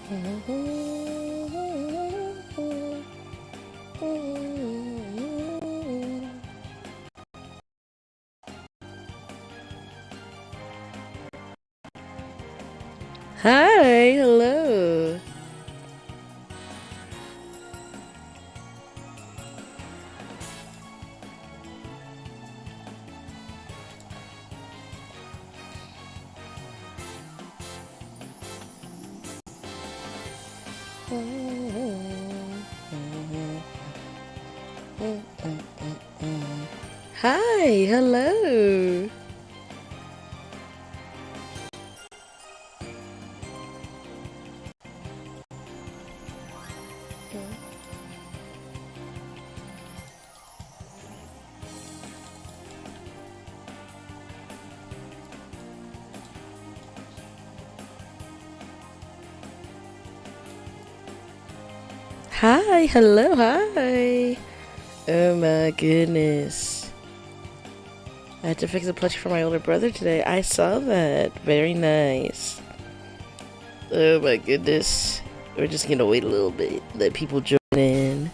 Hi, hello. Hi, hello. Hi, hello, hi. Oh my goodness. I had to fix a plushie for my older brother today. I saw that. Very nice. Oh my goodness. We're just gonna wait a little bit. Let people join in.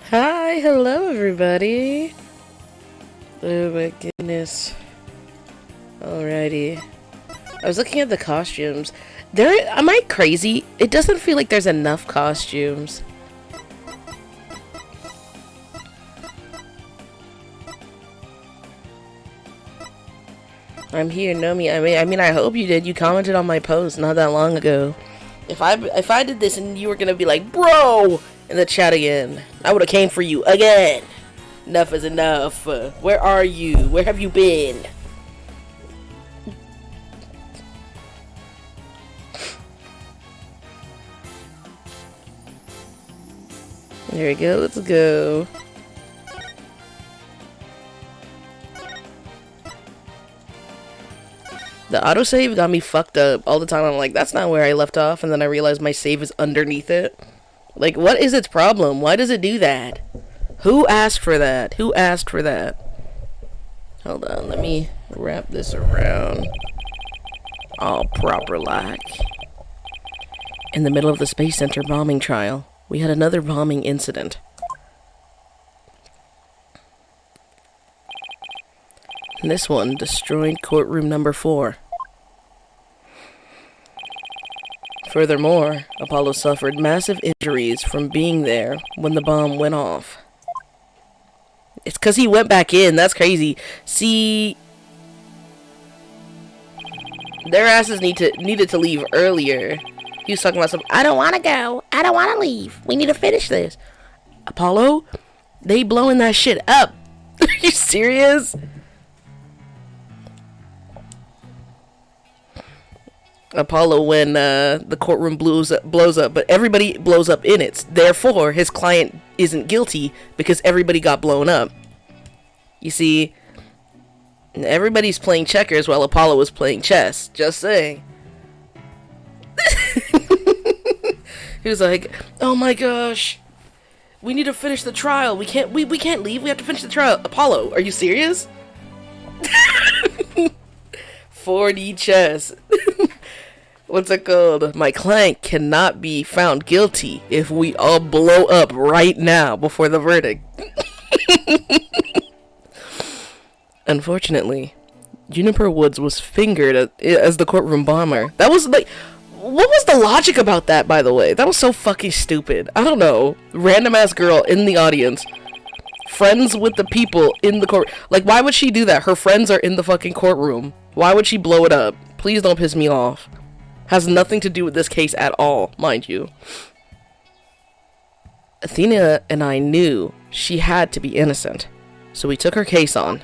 Hi, hello everybody. Oh my goodness. Alrighty. I was looking at the costumes. Am I crazy? It doesn't feel like there's enough costumes. I'm here, Nomi. I mean, I hope you did. You commented on my post not that long ago. If I did this and you were gonna be like, bro, in the chat again, I would have came for you again. Enough is enough. Where are you? Where have you been? There we go. Let's go. The autosave got me fucked up all the time. I'm like, that's not where I left off, and then I realized my save is underneath it. Like, what is its problem? Why does it do that? Who asked for that? Who asked for that? Hold on, let me wrap this around. All proper like. In the middle of the Space Center bombing trial, we had another bombing incident. This one destroyed courtroom number 4. Furthermore, Apollo suffered massive injuries from being there when the bomb went off. It's because he went back in. That's crazy. See, their asses needed to leave earlier. He was talking about something. I don't want to go. I don't want to leave. We need to finish this. Apollo, they blowing that shit up. Are you serious? Apollo when the courtroom blows up, but everybody blows up in it. Therefore, his client isn't guilty because everybody got blown up. You see, everybody's playing checkers while Apollo was playing chess. Just saying. He was like, "Oh my gosh, we need to finish the trial. We can't leave. We have to finish the trial." Apollo, are you serious? 4D chess. What's it called? My client cannot be found guilty if we all blow up right now before the verdict. Unfortunately, Juniper Woods was fingered as the courtroom bomber. That was like, what was the logic about that, by the way? That was so fucking stupid. I don't know. Random ass girl in the audience. Friends with the people in the court. Like, why would she do that? Her friends are in the fucking courtroom. Why would she blow it up? Please don't piss me off. Has nothing to do with this case at all, mind you. Athena and I knew she had to be innocent, so we took her case on.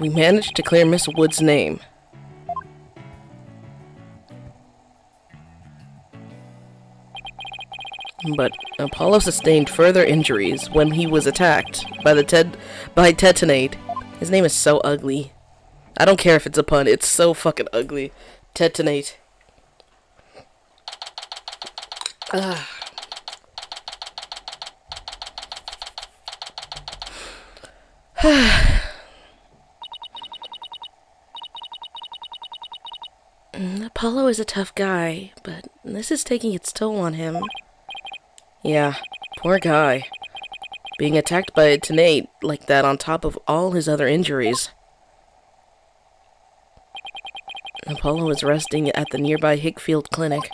We managed to clear Miss Wood's name. But Apollo sustained further injuries when he was attacked by Tetanate. His name is so ugly. I don't care if it's a pun, it's so fucking ugly. Tetanate. Ugh. Apollo is a tough guy, but this is taking its toll on him. Yeah, poor guy. Being attacked by a Tenate like that on top of all his other injuries. Apollo is resting at the nearby Hickfield Clinic.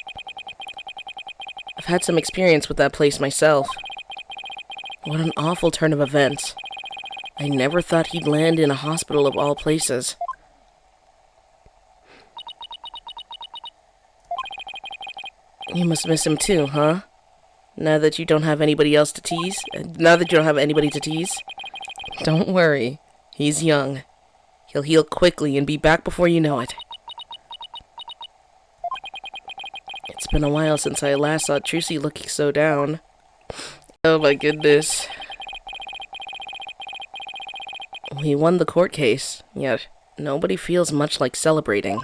I've had some experience with that place myself. What an awful turn of events. I never thought he'd land in a hospital of all places. You must miss him too, huh? Now that you don't have anybody else to tease? Don't worry. He's young. He'll heal quickly and be back before you know it. It's been a while since I last saw Trucy looking so down. Oh my goodness. We won the court case, yet nobody feels much like celebrating.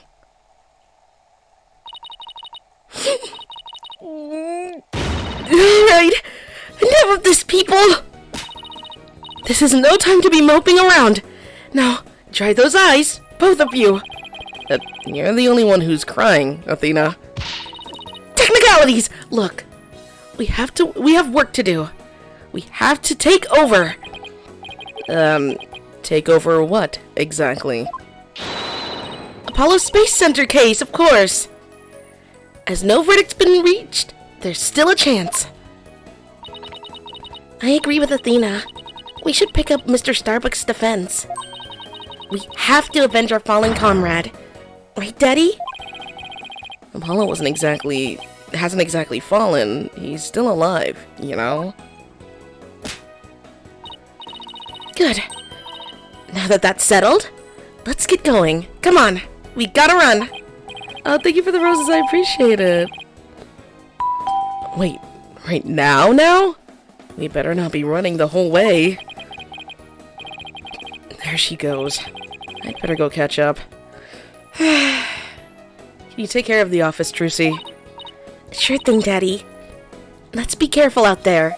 Right! Enough of this, people! This is no time to be moping around. Now, dry those eyes, both of you. You're the only one who's crying, Athena. Technicalities! Look, we have work to do. We have to take over. Take over what, exactly? Apollo Space Center case, of course. As no verdict's been reached, there's still a chance. I agree with Athena. We should pick up Mr. Starbuck's defense. We have to avenge our fallen comrade. Right, Daddy? Apollo hasn't exactly fallen. He's still alive, you know? Good. Now that that's settled, let's get going. Come on, we gotta run. Oh, thank you for the roses, I appreciate it. Wait, right now? We better not be running the whole way. There she goes. I'd better go catch up. Can you take care of the office, Trucy? Sure thing, Daddy. Let's be careful out there.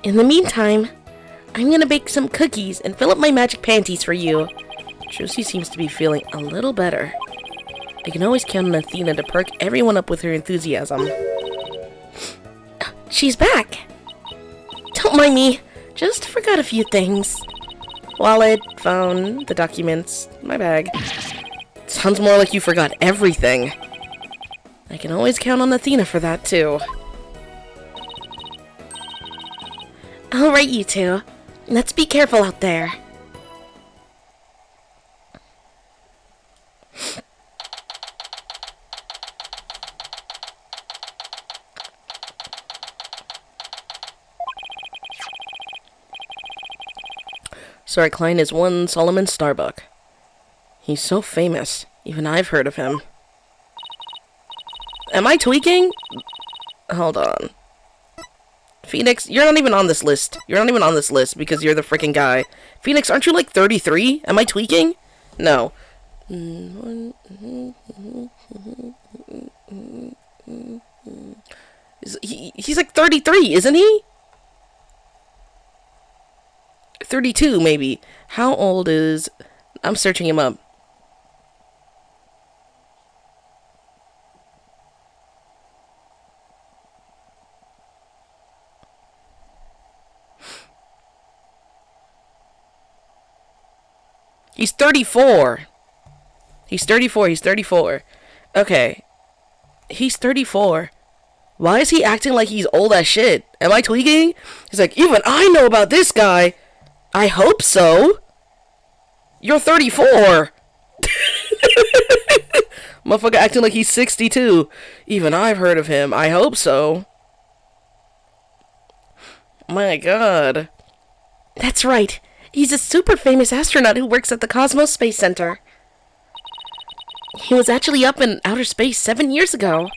In the meantime, I'm gonna bake some cookies and fill up my magic panties for you. Trucy seems to be feeling a little better. I can always count on Athena to perk everyone up with her enthusiasm. She's back! Don't mind me, just forgot a few things. Wallet, phone, the documents, my bag. Sounds more like you forgot everything. I can always count on Athena for that, too. Alright, you two. Let's be careful out there. Sir Klein is one Solomon Starbuck. He's so famous. Even I've heard of him. Am I tweaking? Hold on. Phoenix, you're not even on this list. You're not even on this list because you're the freaking guy. Phoenix, aren't you like 33? Am I tweaking? No. He's like 33, isn't he? 32, maybe. How old is... I'm searching him up. He's 34. He's 34. Okay. He's 34. Why is he acting like he's old as shit? Am I tweaking? He's like, even I know about this guy. I hope so. You're 34. Motherfucker acting like he's 62. Even I've heard of him. I hope so. My God. That's right. He's a super famous astronaut who works at the Cosmos Space Center. He was actually up in outer space 7 years ago.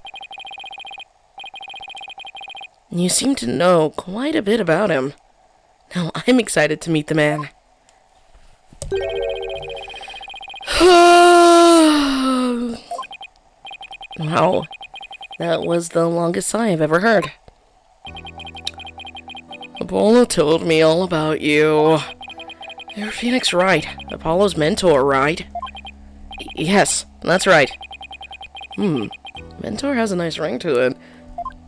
You seem to know quite a bit about him. Now I'm excited to meet the man. Wow, that was the longest sigh I've ever heard. Apollo told me all about you. You're Phoenix Wright, Apollo's mentor, right? Yes, that's right. Mentor has a nice ring to it.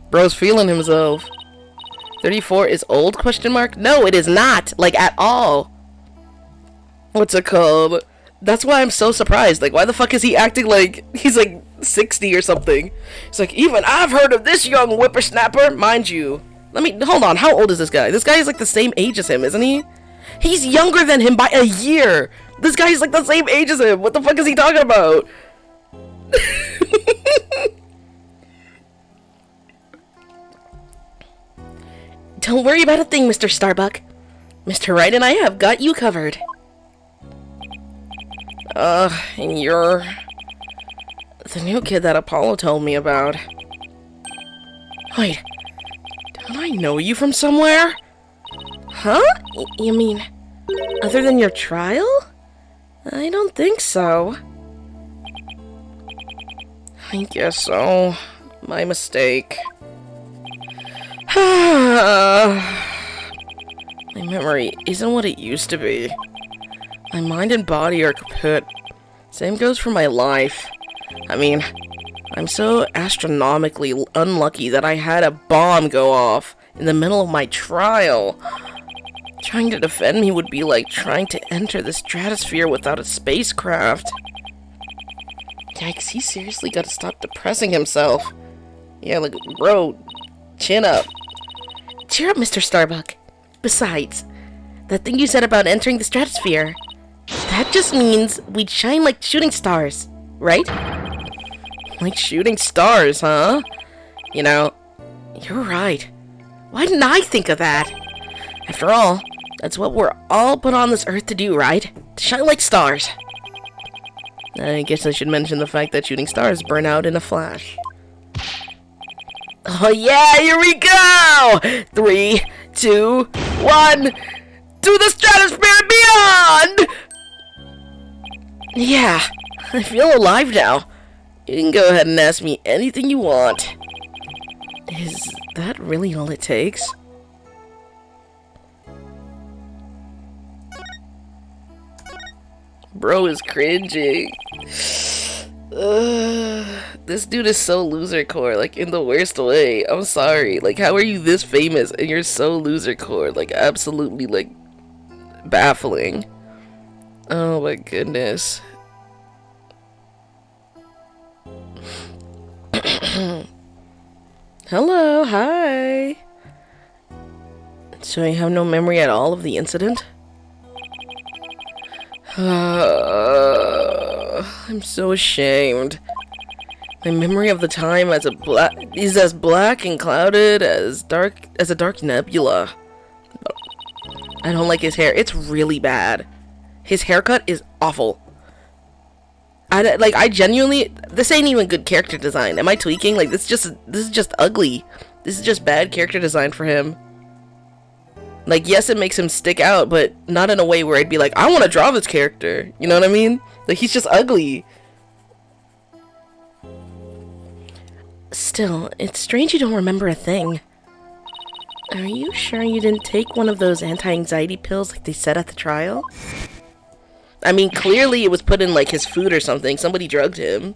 Bro's feeling himself. 34 is old, question mark? No, it is not, like, at all. What's it called? That's why I'm so surprised. Like, why the fuck is he acting like he's, like, 60 or something? It's like, even I've heard of this young whippersnapper. Mind you, hold on, how old is this guy? This guy is, like, the same age as him, isn't he? He's younger than him by a year. This guy's, like, the same age as him. What the fuck is he talking about? Don't worry about a thing, Mr. Starbuck. Mr. Wright and I have got you covered. And you're the new kid that Apollo told me about. Wait, don't I know you from somewhere? Huh? You mean, other than your trial? I don't think so. I guess so. My mistake. My memory isn't what it used to be. My mind and body are kaput. Same goes for my life. I mean, I'm so astronomically unlucky that I had a bomb go off in the middle of my trial. Trying to defend me would be like trying to enter the stratosphere without a spacecraft. Yikes, he seriously gotta stop depressing himself. Yeah, like, bro, chin up. Cheer up, Mr. Starbuck. Besides, that thing you said about entering the stratosphere, that just means we'd shine like shooting stars, right? Like shooting stars, huh? You know, you're right. Why didn't I think of that? After all, that's what we're all put on this earth to do, right? To shine like stars. I guess I should mention the fact that shooting stars burn out in a flash. Oh yeah, here we go! 3, 2, 1, to the stratosphere and beyond! Yeah, I feel alive now. You can go ahead and ask me anything you want. Is that really all it takes? Bro is cringing. This dude is so loser core, like, in the worst way. I'm sorry. Like, how are you this famous and you're so loser core? Like, absolutely, like, baffling. Oh my goodness. Hello, hi. So you have no memory at all of the incident? I'm so ashamed. My memory of the time is as black and clouded as a dark nebula. I don't like his hair. It's really bad. His haircut is awful. I genuinely, this ain't even good character design. Am I tweaking? Like, this is just ugly. This is just bad character design for him. Like, yes, it makes him stick out, but not in a way where I'd be like, I want to draw this character. You know what I mean? Like, he's just ugly. Still, it's strange you don't remember a thing. Are you sure you didn't take one of those anti-anxiety pills like they said at the trial? I mean, clearly it was put in, like, his food or something. Somebody drugged him.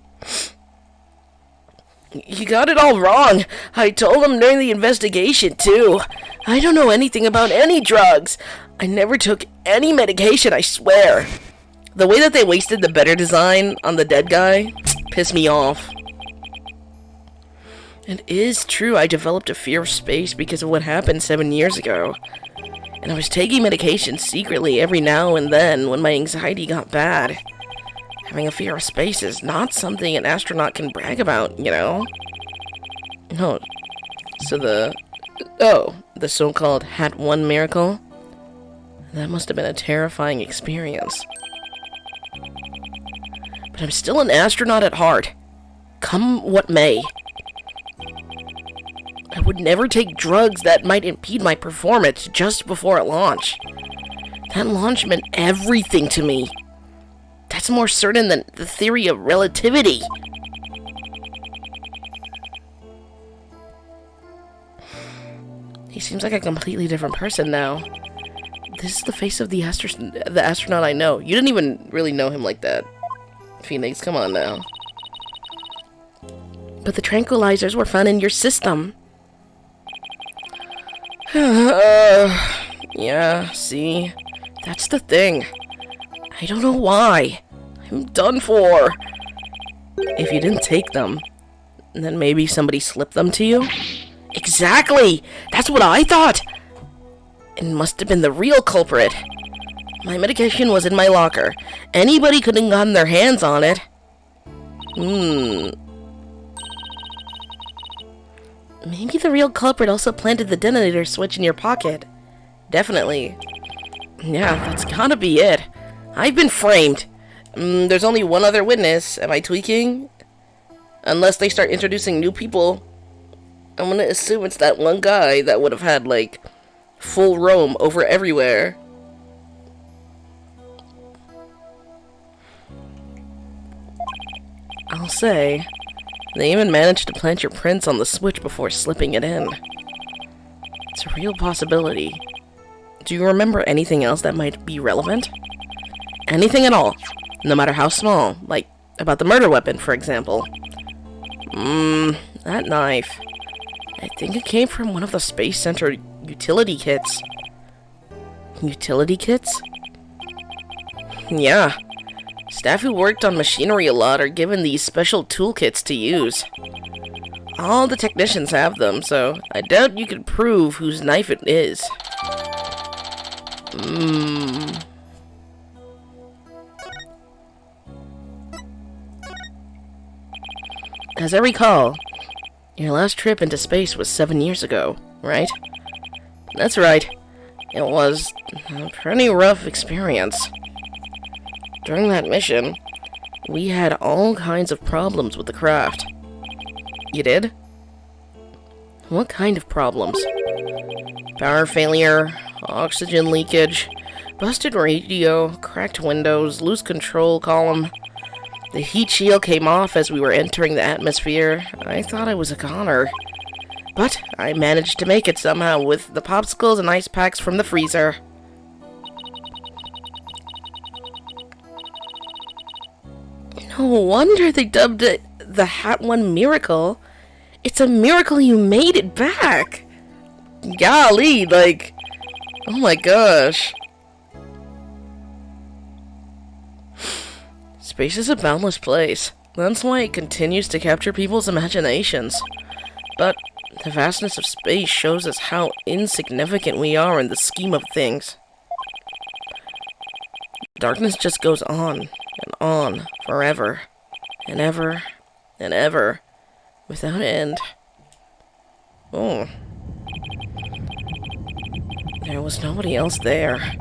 You got it all wrong. I told him during the investigation, too. I don't know anything about any drugs. I never took any medication, I swear. The way that they wasted the better design on the dead guy pissed me off. It is true I developed a fear of space because of what happened 7 years ago. And I was taking medication secretly every now and then when my anxiety got bad. Having a fear of space is not something an astronaut can brag about, you know? No. So the so-called Hat 1 miracle? That must have been a terrifying experience. But I'm still an astronaut at heart. Come what may. I would never take drugs that might impede my performance just before a launch. That launch meant everything to me. That's more certain than the theory of relativity. He seems like a completely different person now. This is the face of the astronaut I know. You didn't even really know him like that. Phoenix, come on now. But the tranquilizers were found in your system. Yeah, see? That's the thing. I don't know why. I'm done for. If you didn't take them, then maybe somebody slipped them to you? Exactly! That's what I thought! It must have been the real culprit. My medication was in my locker. Anybody could have gotten their hands on it. Maybe the real culprit also planted the detonator switch in your pocket. Definitely. Yeah, that's gotta be it. I've been framed. There's only one other witness. Am I tweaking? Unless they start introducing new people. I'm gonna assume it's that one guy that would have had, like, full roam over everywhere. I'll say, they even managed to plant your prints on the switch before slipping it in. It's a real possibility. Do you remember anything else that might be relevant? Anything at all, no matter how small, like about the murder weapon, for example. That knife. I think it came from one of the Space Center utility kits. Utility kits? Yeah. Staff who worked on machinery a lot are given these special toolkits to use. All the technicians have them, so I doubt you could prove whose knife it is. As I recall, your last trip into space was 7 years ago, right? That's right. It was a pretty rough experience. During that mission, we had all kinds of problems with the craft. You did? What kind of problems? Power failure, oxygen leakage, busted radio, cracked windows, loose control column. The heat shield came off as we were entering the atmosphere. I thought I was a goner. But I managed to make it somehow with the popsicles and ice packs from the freezer. No wonder they dubbed it the Hat One Miracle. It's a miracle you made it back. Golly, like, oh my gosh. Space is a boundless place. That's why it continues to capture people's imaginations. But the vastness of space shows us how insignificant we are in the scheme of things. Darkness just goes on and on forever and ever and ever without end. Oh. There was nobody else there.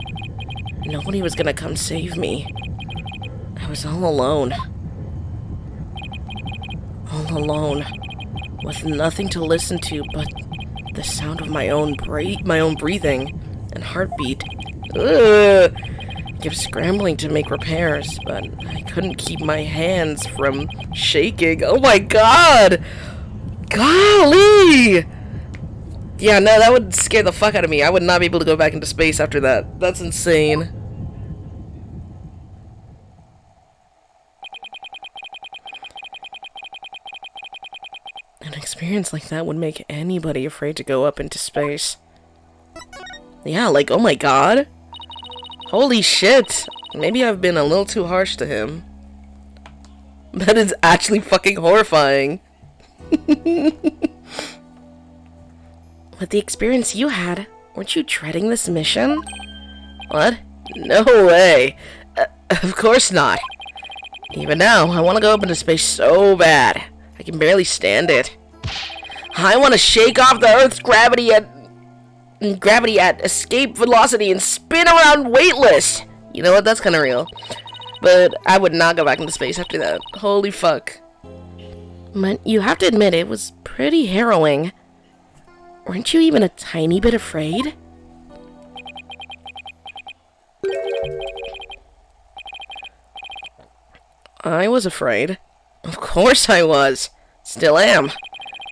Nobody was gonna come save me. I was all alone. All alone. With nothing to listen to but the sound of my own breathing and heartbeat. Ugh! I kept scrambling to make repairs, but I couldn't keep my hands from shaking. Oh my god! Golly! Yeah, no, that would scare the fuck out of me. I would not be able to go back into space after that. That's insane. An experience like that would make anybody afraid to go up into space. Yeah, like, oh my god. Holy shit. Maybe I've been a little too harsh to him. That is actually fucking horrifying. With the experience you had, weren't you dreading this mission? What? No way. Of course not. Even now, I want to go up into space so bad. I can barely stand it. I want to shake off the Earth's gravity and... gravity at escape velocity and spin around weightless. You know what? That's kind of real. But I would not go back into space after that. Holy fuck. But you have to admit, it was pretty harrowing. Weren't you even a tiny bit afraid? I was afraid. Of course I was. Still am.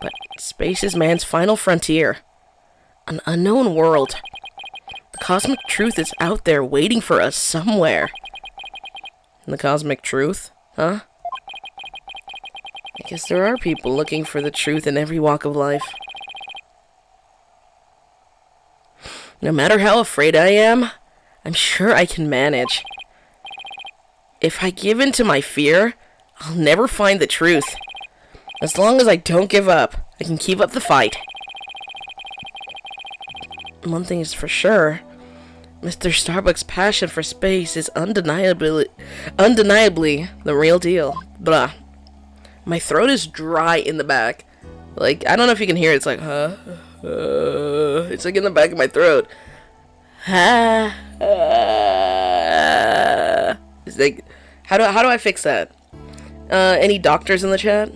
But space is man's final frontier. An unknown world. The cosmic truth is out there waiting for us somewhere. The cosmic truth? Huh? I guess there are people looking for the truth in every walk of life. No matter how afraid I am, I'm sure I can manage. If I give in to my fear, I'll never find the truth. As long as I don't give up, I can keep up the fight. One thing is for sure, Mr. Starbuck's passion for space is undeniably the real deal. Blah. My throat is dry in the back. Like, I don't know if you can hear it. It's like, it's like in the back of my throat. It's like, how do I fix that? Any doctors in the chat?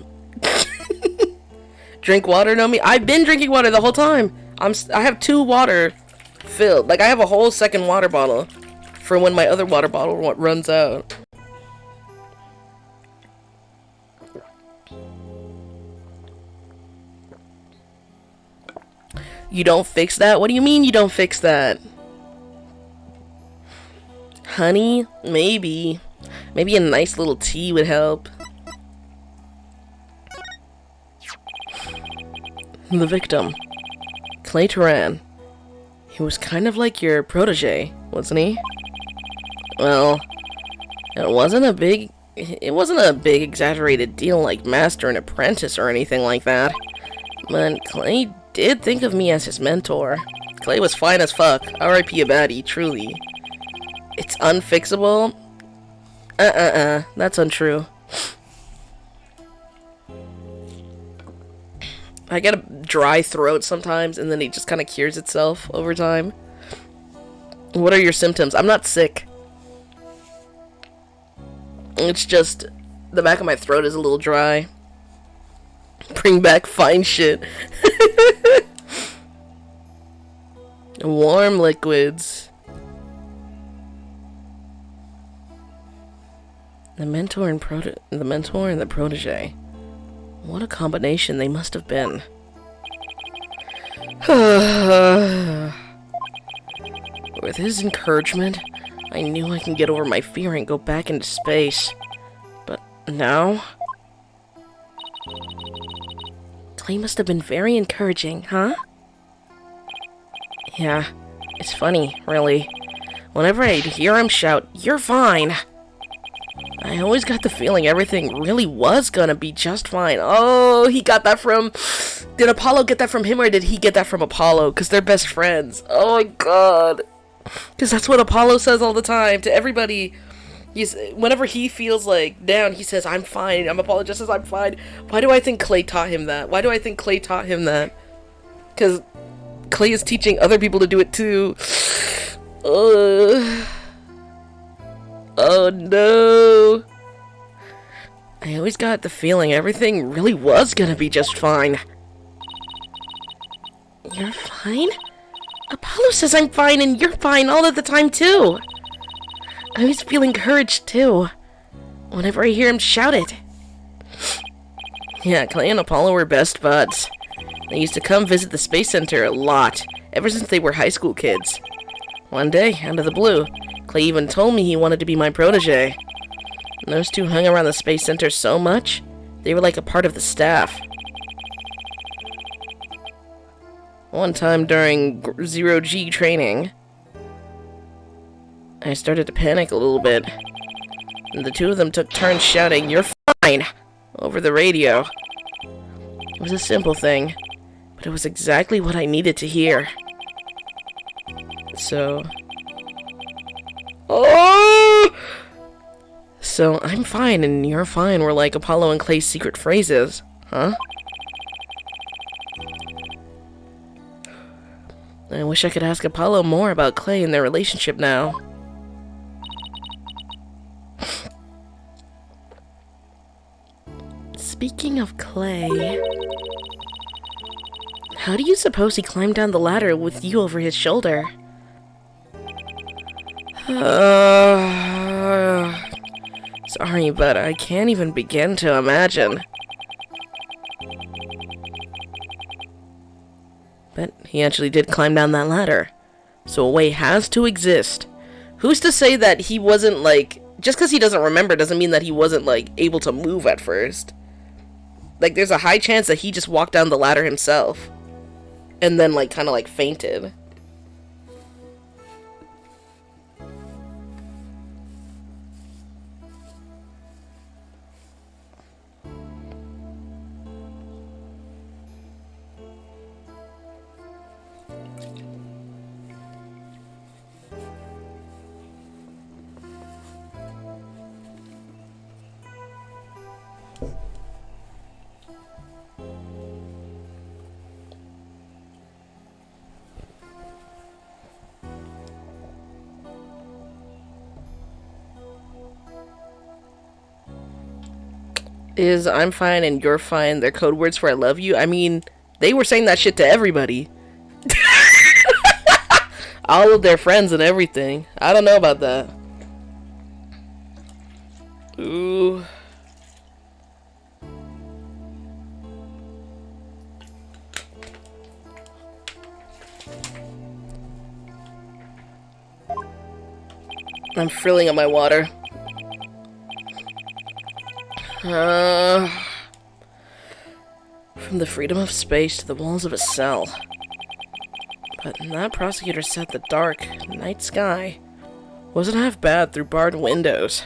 Drink water, know me? I've been drinking water the whole time. I have 2 water filled. Like, I have a whole second water bottle for when my other water bottle runs out. You don't fix that? What do you mean you don't fix that? Honey? Maybe. Maybe a nice little tea would help. The victim. Clay Turan. He was kind of like your protege, wasn't he? Well, it wasn't a big exaggerated deal like master and apprentice or anything like that. But Clay did think of me as his mentor. Clay was fine as fuck. R.I.P. a baddie, truly. It's unfixable? That's untrue. I get a dry throat sometimes, and then it just kind of cures itself over time. What are your symptoms? I'm not sick. It's just the back of my throat is a little dry. Bring back fine shit. Warm liquids. The mentor and the protege. What a combination they must have been. With his encouragement, I knew I can get over my fear and go back into space. But now... Clay must have been very encouraging, huh? Yeah, it's funny, really. Whenever I'd hear him shout, "You're fine!" I always got the feeling everything really was gonna be just fine. Oh, he got that from... Did Apollo get that from him, or did he get that from Apollo? Because they're best friends. Oh my god. Because that's what Apollo says all the time to everybody. Whenever he feels like down, he says, "I'm fine." Apollo just says, "I'm fine." Why do I think Clay taught him that? Why do I think Clay taught him that? Because Clay is teaching other people to do it too. Oh no. I always got the feeling everything really was gonna be just fine. You're fine? Apollo says I'm fine and you're fine all of the time too. I always feel encouraged too, whenever I hear him shout it. Yeah, Clay and Apollo were best buds. They used to come visit the Space Center a lot, ever since they were high school kids. One day, out of the blue, Clay even told me he wanted to be my protege. And those two hung around the Space Center so much, they were like a part of the staff. One time during Zero-G training, I started to panic a little bit, and the two of them took turns shouting, "You're fine!" over the radio. It was a simple thing, but it was exactly what I needed to hear. So I'm fine and you're fine were like Apollo and Clay's secret phrases, huh? I wish I could ask Apollo more about Clay and their relationship now. Speaking of Clay... How do you suppose he climbed down the ladder with you over his shoulder? Sorry, but I can't even begin to imagine. But he actually did climb down that ladder. So a way has to exist. Who's to say that he wasn't, like... Just because he doesn't remember doesn't mean that he wasn't, like, able to move at first. Like, there's a high chance that he just walked down the ladder himself. And then, like, kind of, like, fainted. Is I'm fine and you're fine their code words for I love you? I mean, they were saying that shit to everybody. All of their friends and everything. I don't know about that. Ooh. I'm filling up my water. From the freedom of space to the walls of a cell. But that prosecutor said the dark night sky wasn't half bad through barred windows.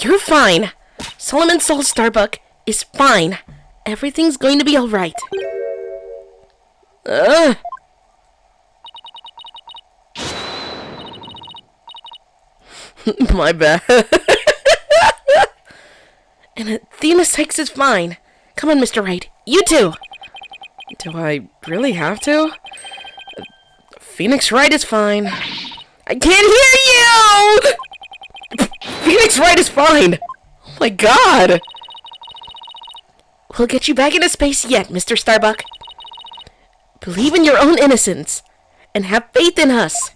You're fine! Solomon Sol Starbuck is fine. Everything's going to be alright. My bad. And Athena Sykes is fine. Come on, Mr. Wright. You too. Do I really have to? Phoenix Wright is fine. I can't hear you! Phoenix Wright is fine. Oh my god. We'll get you back into space yet, Mr. Starbuck. Believe in your own innocence. And have faith in us.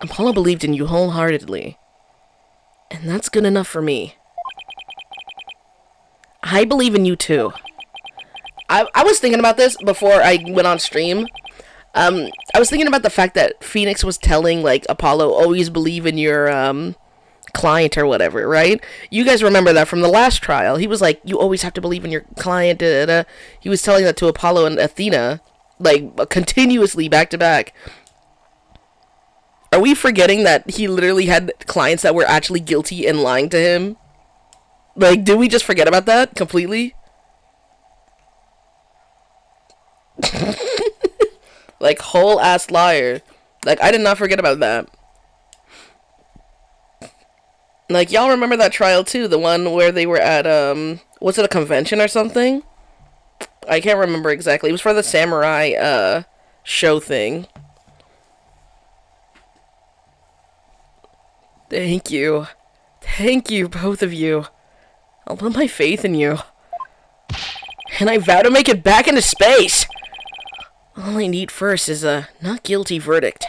Apollo believed in you wholeheartedly. And that's good enough for me. I believe in you too. I was thinking about this before I went on stream. I was thinking about the fact that Phoenix was telling, like, Apollo, always believe in your, client or whatever, right? You guys remember that from the last trial. He was like, you always have to believe in your client, da, da, da. He was telling that to Apollo and Athena, like, continuously, back to back. Are we forgetting that he literally had clients that were actually guilty and lying to him? Like, did we just forget about that completely? Like, whole ass liar. Like, I did not forget about that. Like, y'all remember that trial too? The one where they were at, was it a convention or something? I can't remember exactly. It was for the samurai, show thing. Thank you. Thank you, both of you. I'll put my faith in you. And I vow to make it back into space! All I need first is a not guilty verdict.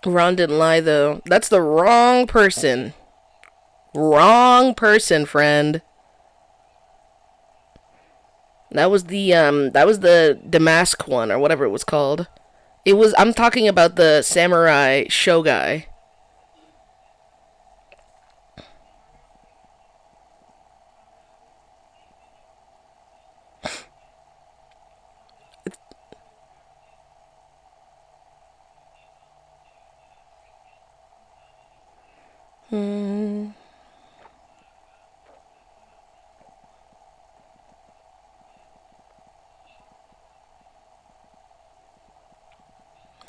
Ron didn't lie, though. That's the wrong person. Wrong person, friend. That was the Damask one, or whatever it was called. I'm talking about the samurai show guy.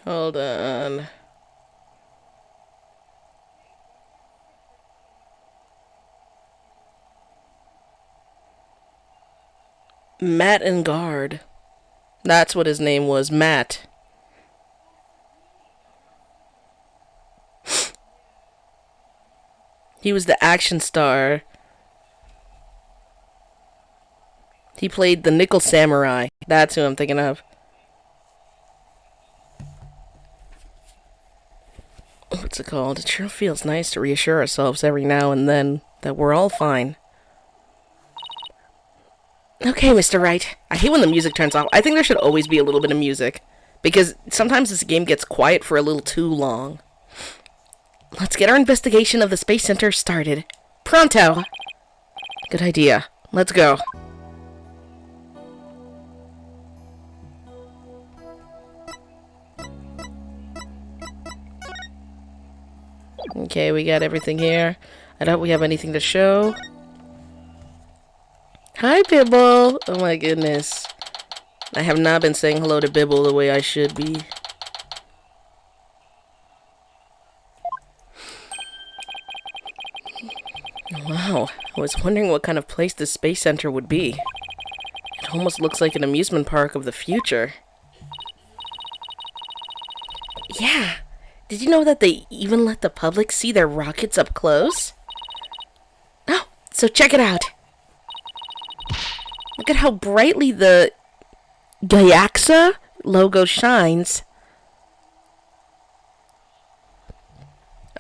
Hold on. Matt and Guard. That's what his name was, Matt. He was the action star. He played the Nickel Samurai. That's who I'm thinking of. What's it called? It sure feels nice to reassure ourselves every now and then that we're all fine. Okay, Mr. Wright. I hate when the music turns off. I think there should always be a little bit of music, because sometimes this game gets quiet for a little too long. Let's get our investigation of the Space Center started. Pronto! Good idea. Let's go. Okay, we got everything here. I doubt we have anything to show. Hi, Bibble! Oh my goodness. I have not been saying hello to Bibble the way I should be. Wow, I was wondering what kind of place this Space Center would be. It almost looks like an amusement park of the future. Yeah! Did you know that they even let the public see their rockets up close? Oh, so check it out! Look at how brightly the Gyaxa logo shines.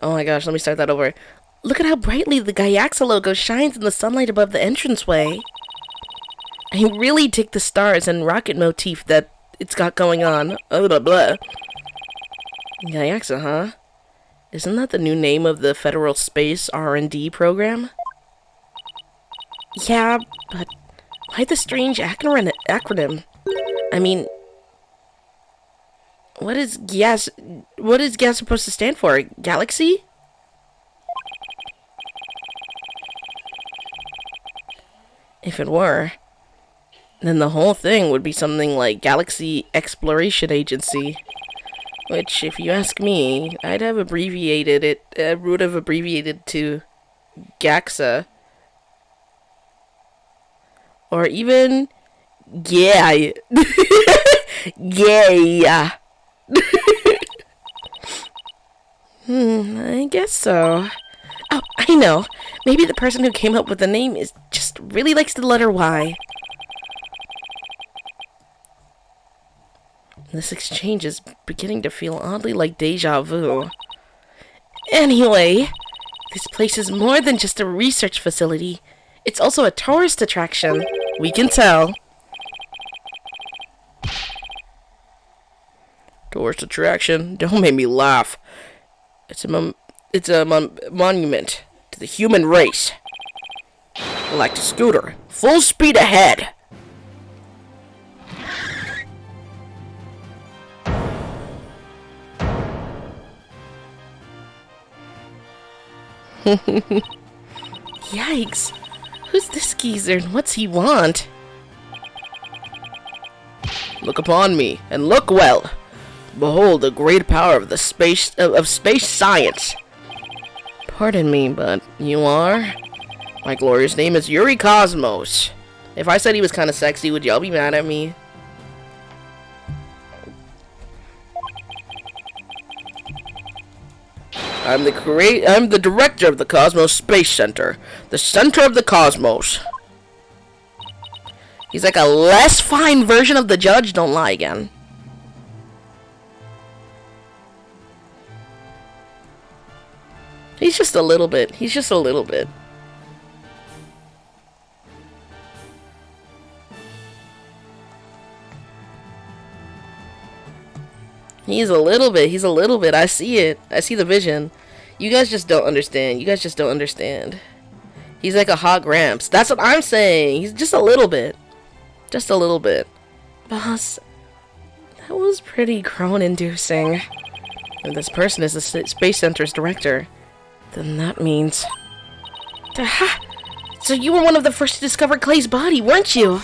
Oh my gosh, let me start that over. Look at how brightly the Gyaxa logo shines in the sunlight above the entranceway. I really dig the stars and rocket motif that it's got going on. Oh, blah, blah. Gyaxa, huh? Isn't that the new name of the Federal Space R&D program? Yeah, but why the strange acronym? I mean, what is GAS supposed to stand for? Galaxy? If it were, then the whole thing would be something like Galaxy Exploration Agency. Which, if you ask me, I'd have abbreviated it. I would have abbreviated to GAXA. Or even yeah. Yeah. I guess so. Oh, I know. Maybe the person who came up with the name is just really likes the letter Y. This exchange is beginning to feel oddly like deja vu. Anyway, this place is more than just a research facility. It's also a tourist attraction. We can tell. Tourist attraction? Don't make me laugh. It's a monument to the human race. Like the scooter. Full speed ahead. Yikes. Who's this geezer and what's he want? Look upon me, and look well. Behold the great power of the space science. Pardon me, but you are? My glorious name is Yuri Cosmos. If I said he was kind of sexy, would y'all be mad at me? I'm the director of the Cosmos Space Center. The center of the cosmos. He's like a less fine version of the judge, don't lie again. He's just a little bit. He's just a little bit. He's a little bit. He's a little bit. I see it. I see the vision. You guys just don't understand. You guys just don't understand. He's like a hot Gramps. That's what I'm saying. He's just a little bit. Just a little bit. Boss, that was pretty groan-inducing. If this person is the Space Center's director, then that means... Ha! So you were one of the first to discover Clay's body, weren't you?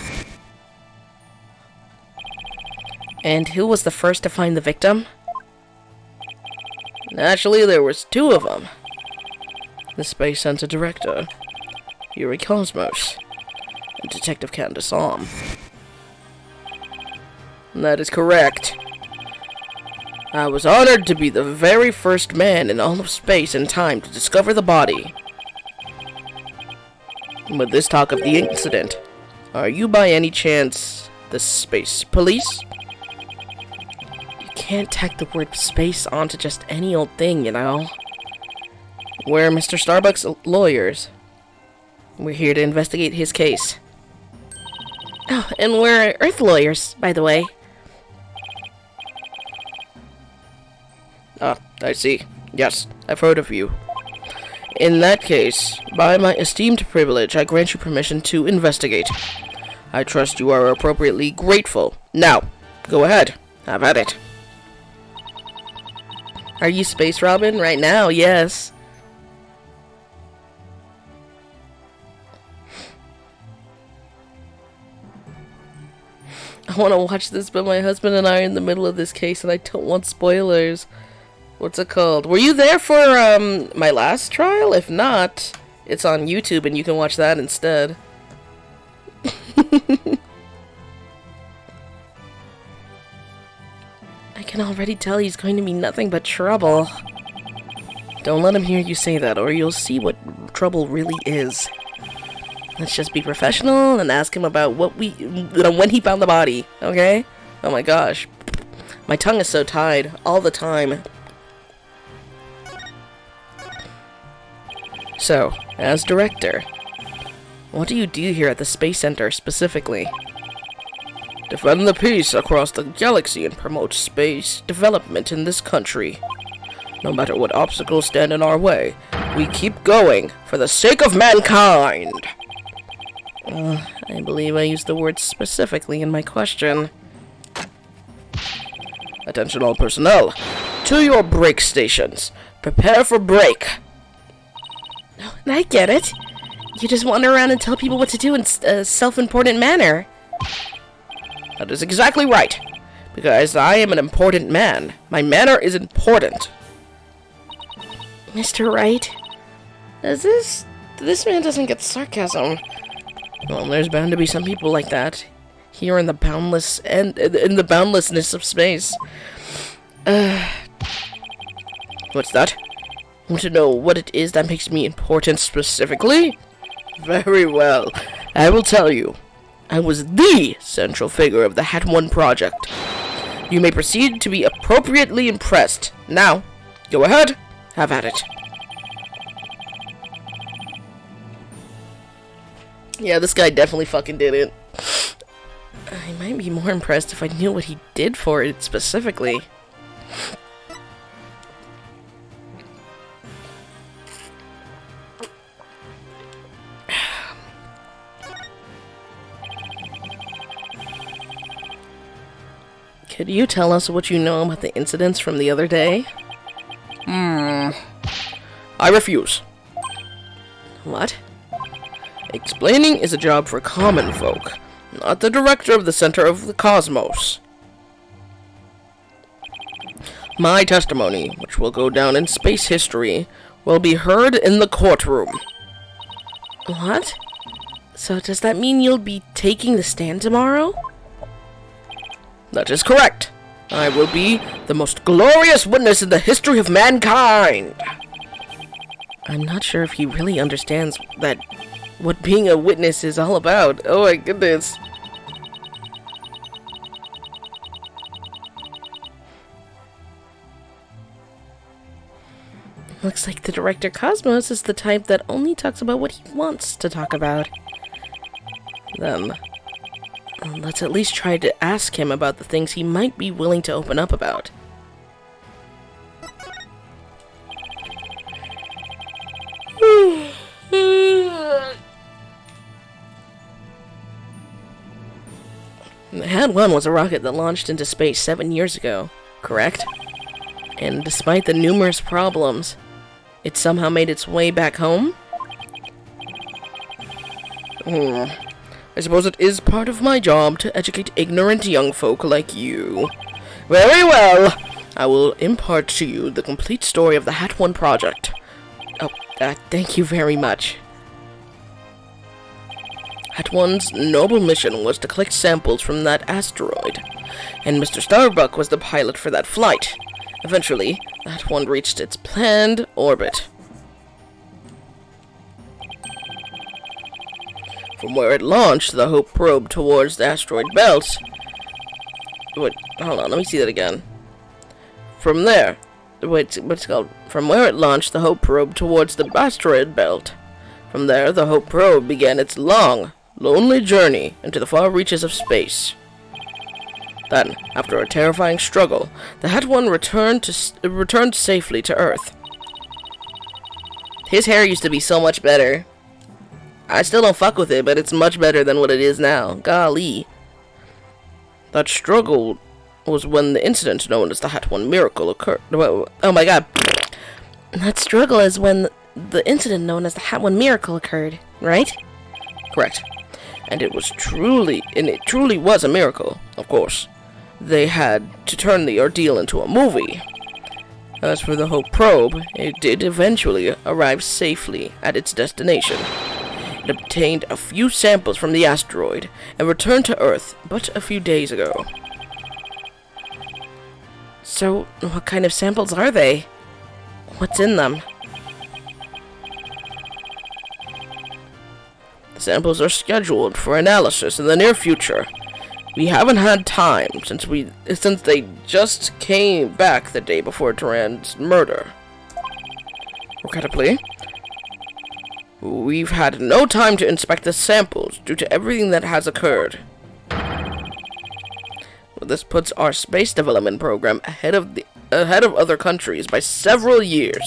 And who was the first to find the victim? Actually, there was two of them. The Space Center Director, Yuri Cosmos, and Detective Candace Om. That is correct. I was honored to be the very first man in all of space and time to discover the body. With this talk of the incident, are you by any chance the space police? You can't tack the word space onto just any old thing, you know. We're Mr. Starbuck's lawyers. We're here to investigate his case. Oh, and we're Earth lawyers, by the way. Ah, I see. Yes, I've heard of you. In that case, by my esteemed privilege, I grant you permission to investigate. I trust you are appropriately grateful. Now, go ahead. Have at it. Are you Space Robin? Right now, yes. I want to watch this, but my husband and I are in the middle of this case, and I don't want spoilers. What's it called? Were you there for, my last trial? If not, it's on YouTube, and you can watch that instead. I can already tell he's going to be nothing but trouble. Don't let him hear you say that, or you'll see what trouble really is. Let's just be professional and ask him about when he found the body, okay? Oh my gosh. My tongue is so tied all the time. So, as director, what do you do here at the Space Center specifically? Defend the peace across the galaxy and promote space development in this country. No matter what obstacles stand in our way, we keep going for the sake of mankind. I believe I used the word specifically in my question. Attention all personnel. To your break stations. Prepare for break. I get it. You just wander around and tell people what to do in a self-important manner. That is exactly right. Because I am an important man. My manner is important. Mr. Wright? This man doesn't get sarcasm. Well, there's bound to be some people like that here in the boundlessness of space. What's that? Want to know what it is that makes me important specifically? Very well. I will tell you. I was the central figure of the Hat 1 project. You may proceed to be appropriately impressed. Now, go ahead. Have at it. Yeah, this guy definitely fucking did it. I might be more impressed if I knew what he did for it specifically. Could you tell us what you know about the incidents from the other day? I refuse. What? Explaining is a job for common folk, not the director of the Center of the Cosmos. My testimony, which will go down in space history, will be heard in the courtroom. What? So does that mean you'll be taking the stand tomorrow? That is correct. I will be the most glorious witness in the history of mankind. I'm not sure if he really understands what being a witness is all about. Oh my goodness. Looks like the Director Cosmos is the type that only talks about what he wants to talk about. Then, let's at least try to ask him about the things he might be willing to open up about. The Hat 1 was a rocket that launched into space 7 years ago, correct? And despite the numerous problems, it somehow made its way back home? I suppose it is part of my job to educate ignorant young folk like you. Very well. I will impart to you the complete story of the Hat 1 project. Oh, thank you very much. Hat 1's noble mission was to collect samples from that asteroid, and Mr. Starbuck was the pilot for that flight. Eventually, the Hat 1 reached its planned orbit. From where it launched the Hope probe towards the asteroid belt. Wait, hold on, let me see that again. From there, what's it called? From where it launched the Hope probe towards the asteroid belt. From there, the Hope probe began its long, lonely journey into the far reaches of space. Then, after a terrifying struggle, the Hat 1 returned safely to Earth. His hair used to be so much better. I still don't fuck with it, but it's much better than what it is now. Golly. That struggle was when the incident known as the Hat 1 miracle occurred. Oh my god. That struggle is when the incident known as the Hat 1 miracle occurred, right? Correct. And it truly was a miracle, of course. They had to turn the ordeal into a movie. As for the Hope probe, it did eventually arrive safely at its destination. It obtained a few samples from the asteroid and returned to Earth but a few days ago. So, what kind of samples are they? What's in them? The samples are scheduled for analysis in the near future. We haven't had time since they just came back the day before Duran's murder. Regrettably, we've had no time to inspect the samples due to everything that has occurred. This puts our space development program ahead of other countries by several years.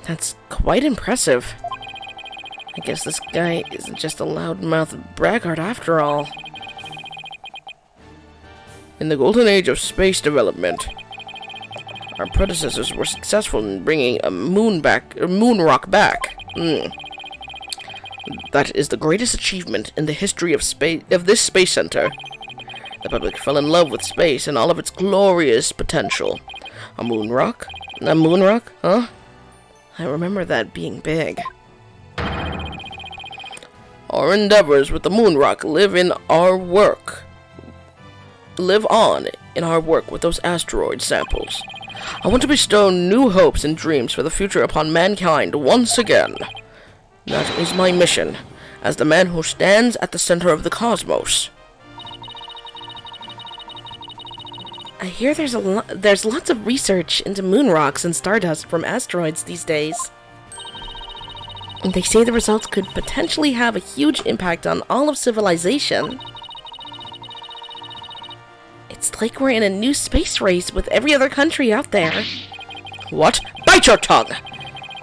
That's quite impressive. I guess this guy isn't just a loudmouth braggart after all. In the golden age of space development, our predecessors were successful in bringing a moon rock back. That is the greatest achievement in the history of this space center. The public fell in love with space and all of its glorious potential. A moon rock? A moon rock? Huh? I remember that being big. Our endeavors with the moon rock live on in our work with those asteroid samples. I want to bestow new hopes and dreams for the future upon mankind once again. That is my mission, as the man who stands at the center of the cosmos. I hear there's lots of research into moon rocks and stardust from asteroids these days. They say the results could potentially have a huge impact on all of civilization. It's like we're in a new space race with every other country out there. What? Bite your tongue!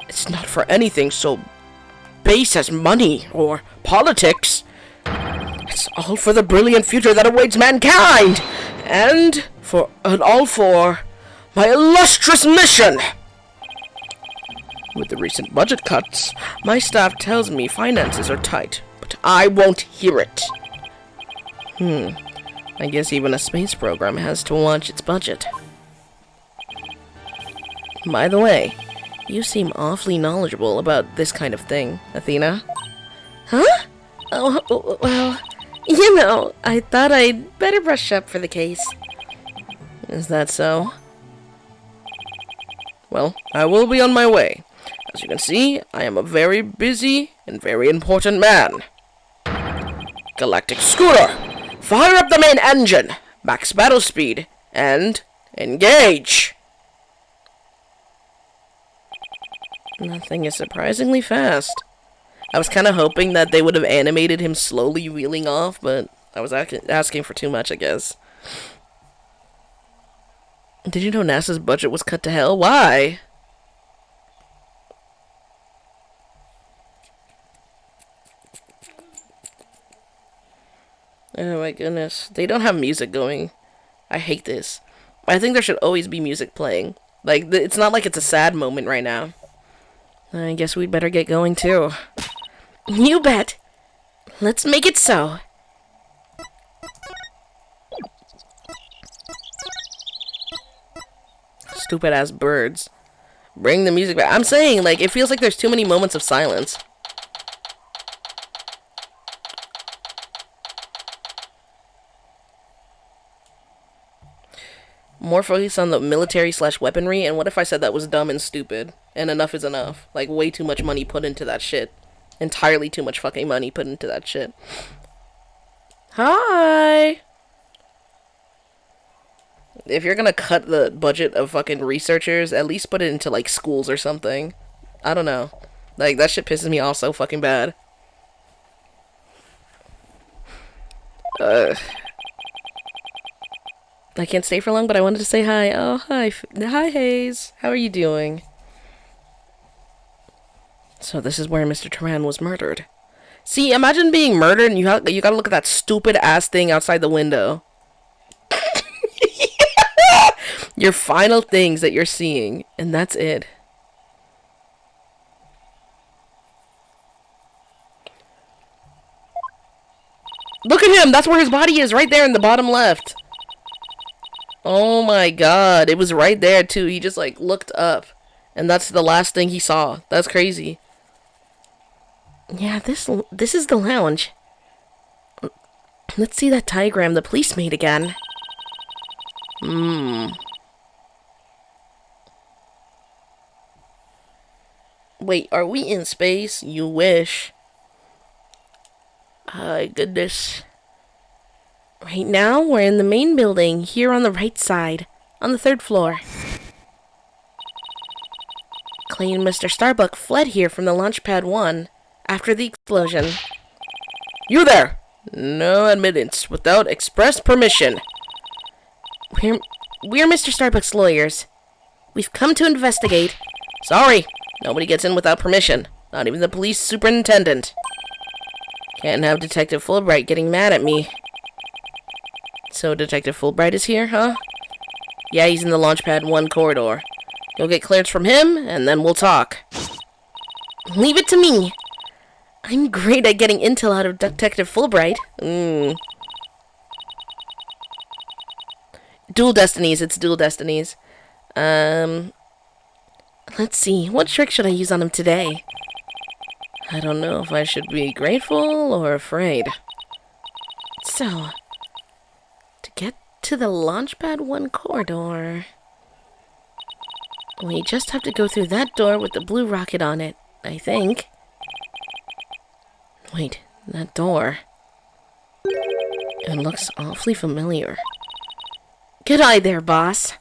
It's not for anything so base as money or politics. It's all for the brilliant future that awaits mankind! And all for my illustrious mission! With the recent budget cuts, my staff tells me finances are tight, but I won't hear it. I guess even a space program has to watch its budget. By the way, you seem awfully knowledgeable about this kind of thing, Athena. Huh? Oh, well, you know, I thought I'd better brush up for the case. Is that so? Well, I will be on my way. As you can see, I am a very busy and very important man. Galactic Scooter! Fire up the main engine! Max battle speed! And engage! Nothing is surprisingly fast. I was kind of hoping that they would have animated him slowly wheeling off, but I was asking for too much, I guess. Did you know NASA's budget was cut to hell? Why? Oh my goodness. They don't have music going. I hate this. I think there should always be music playing. Like, it's not like it's a sad moment right now. I guess we'd better get going too. You bet. Let's make it so. stupid ass birds. Bring the music back. I'm saying, like, it feels like there's too many moments of silence. More focus on the military / weaponry, and what if I said that was dumb and stupid? And enough is enough. Like, way too much money put into that shit. Entirely too much fucking money put into that shit. Hi! If you're gonna cut the budget of fucking researchers, at least put it into, like, schools or something. I don't know. Like, that shit pisses me off so fucking bad. I can't stay for long, but I wanted to say hi. Oh, hi. Hi, Hayes. How are you doing? So this is where Mr. Turan was murdered. See, imagine being murdered and you gotta look at that stupid ass thing outside the window. Your final things that you're seeing, and that's it. Look at him! That's where his body is, right there in the bottom left. Oh my god, it was right there too. He just like looked up, and that's the last thing he saw. That's crazy. Yeah, this is the lounge. Let's see that diagram the police made again. Wait, are we in space? You wish. Goodness. Right now, we're in the main building, here on the right side, on the 3rd floor. Clay and Mr. Starbuck fled here from the Launchpad 1 after the explosion. You there! No admittance without express permission. We're Mr. Starbuck's lawyers. We've come to investigate. Sorry, nobody gets in without permission. Not even the police superintendent. Can't have Detective Fulbright getting mad at me. So Detective Fulbright is here, huh? Yeah, he's in the Launchpad 1 corridor. Go get clearance from him, and then we'll talk. Leave it to me. I'm great at getting intel out of Detective Fulbright. Duel Destinies, it's Duel Destinies. Let's see, what trick should I use on him today? I don't know if I should be grateful or afraid. So, to get to the Launchpad 1 corridor, we just have to go through that door with the blue rocket on it, I think. Wait, that door. It looks awfully familiar. Good eye there, boss.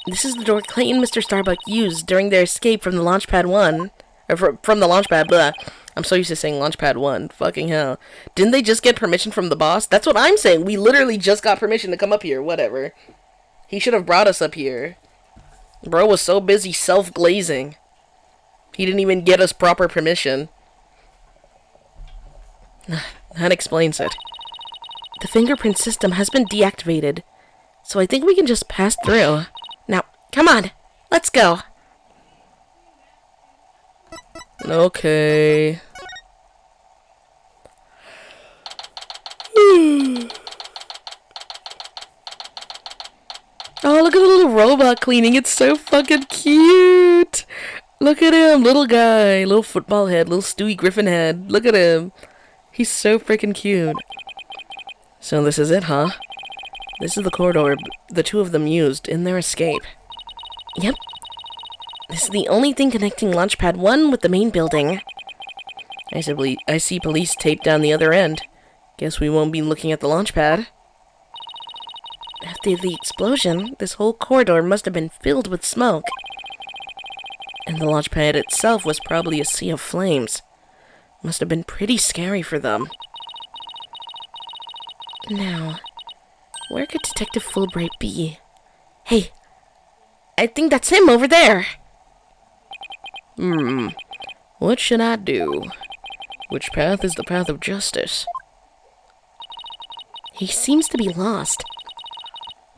This is the door Clay and Mr. Starbuck used during their escape from the Launchpad 1. Or from the Launchpad, blah. I'm so used to saying Launchpad 1. Fucking hell. Didn't they just get permission from the boss? That's what I'm saying. We literally just got permission to come up here. Whatever. He should have brought us up here. Bro was so busy self-glazing. He didn't even get us proper permission. That explains it. The fingerprint system has been deactivated, so I think we can just pass through. Now, come on. Let's go. Okay. Oh, look at the little robot cleaning. It's so fucking cute. Look at him. Little guy. Little football head. Little Stewie Griffin head. Look at him. He's so freaking cute. So this is it, huh? This is the corridor the two of them used in their escape. Yep. This is the only thing connecting Launchpad 1 with the main building. I see police taped down the other end. Guess we won't be looking at the Launchpad. After the explosion, this whole corridor must have been filled with smoke. And the Launchpad itself was probably a sea of flames. Must have been pretty scary for them. Now, where could Detective Fulbright be? Hey, I think that's him over there. What should I do? Which path is the path of justice? He seems to be lost.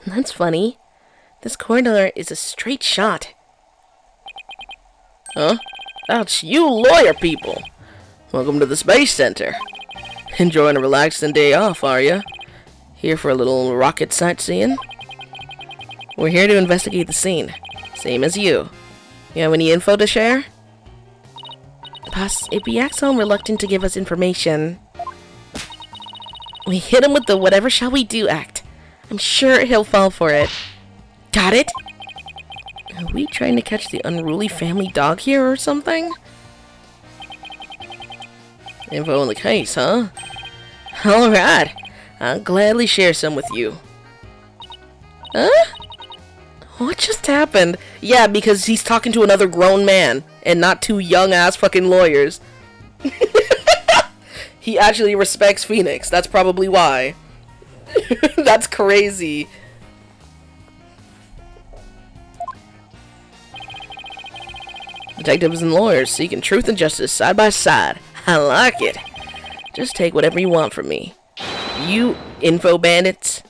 That's funny. This corridor is a straight shot. Huh? That's you lawyer people. Welcome to the Space Center. Enjoying a relaxing day off, are ya? Here for a little rocket sightseeing? We're here to investigate the scene. Same as you. You have any info to share? Boss, if he acts so reluctant to give us information, we hit him with the whatever shall we do act. I'm sure he'll fall for it. Got it? Are we trying to catch the unruly family dog here or something? Info on the case, huh? Alright. I'll gladly share some with you. Huh? What just happened? Yeah, because he's talking to another grown man and not two young-ass fucking lawyers. He actually respects Phoenix. That's probably why. That's crazy. Detectives and lawyers seeking truth and justice side by side. I like it. Just take whatever you want from me. You info bandits.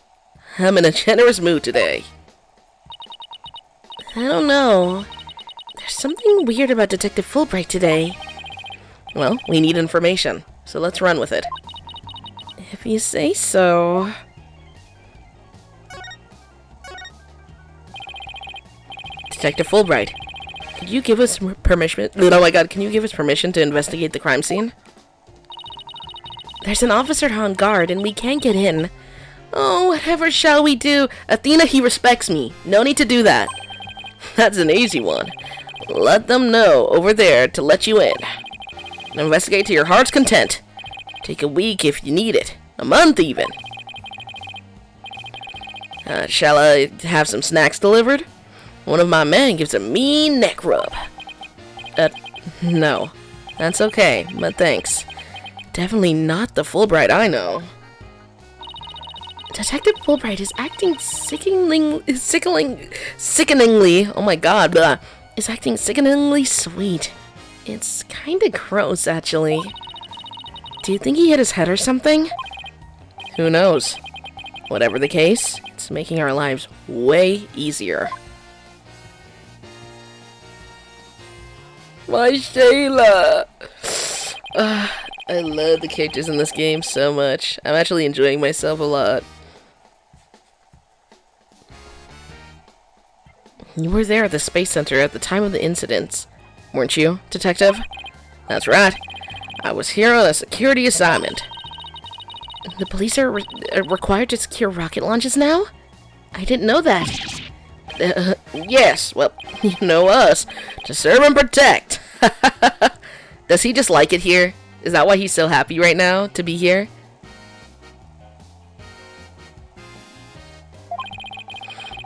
I'm in a generous mood today. I don't know. There's something weird about Detective Fulbright today. Well, we need information, so let's run with it. If you say so. Detective Fulbright, could you give us permission? Oh my god, can you give us permission to investigate the crime scene? There's an officer on guard and we can't get in. Oh, whatever shall we do? Athena, he respects me. No need to do that. That's an easy one. Let them know over there to let you in. Investigate to your heart's content. Take a week if you need it. A month even. Shall I have some snacks delivered? One of my men gives a mean neck rub. No. That's okay, but thanks. Definitely not the Fulbright I know. Detective Fulbright is acting sickeningly, oh my god, is acting sickeningly sweet. It's kinda gross, actually. Do you think he hit his head or something? Who knows? Whatever the case, it's making our lives way easier. My Shayla! I love the characters in this game so much. I'm actually enjoying myself a lot. You were there at the Space Center at the time of the incidents, weren't you, Detective? That's right. I was here on a security assignment. The police are required to secure rocket launches now? I didn't know that. Yes, well, you know us. To serve and protect. Does he just like it here? Is that why he's so happy right now to be here?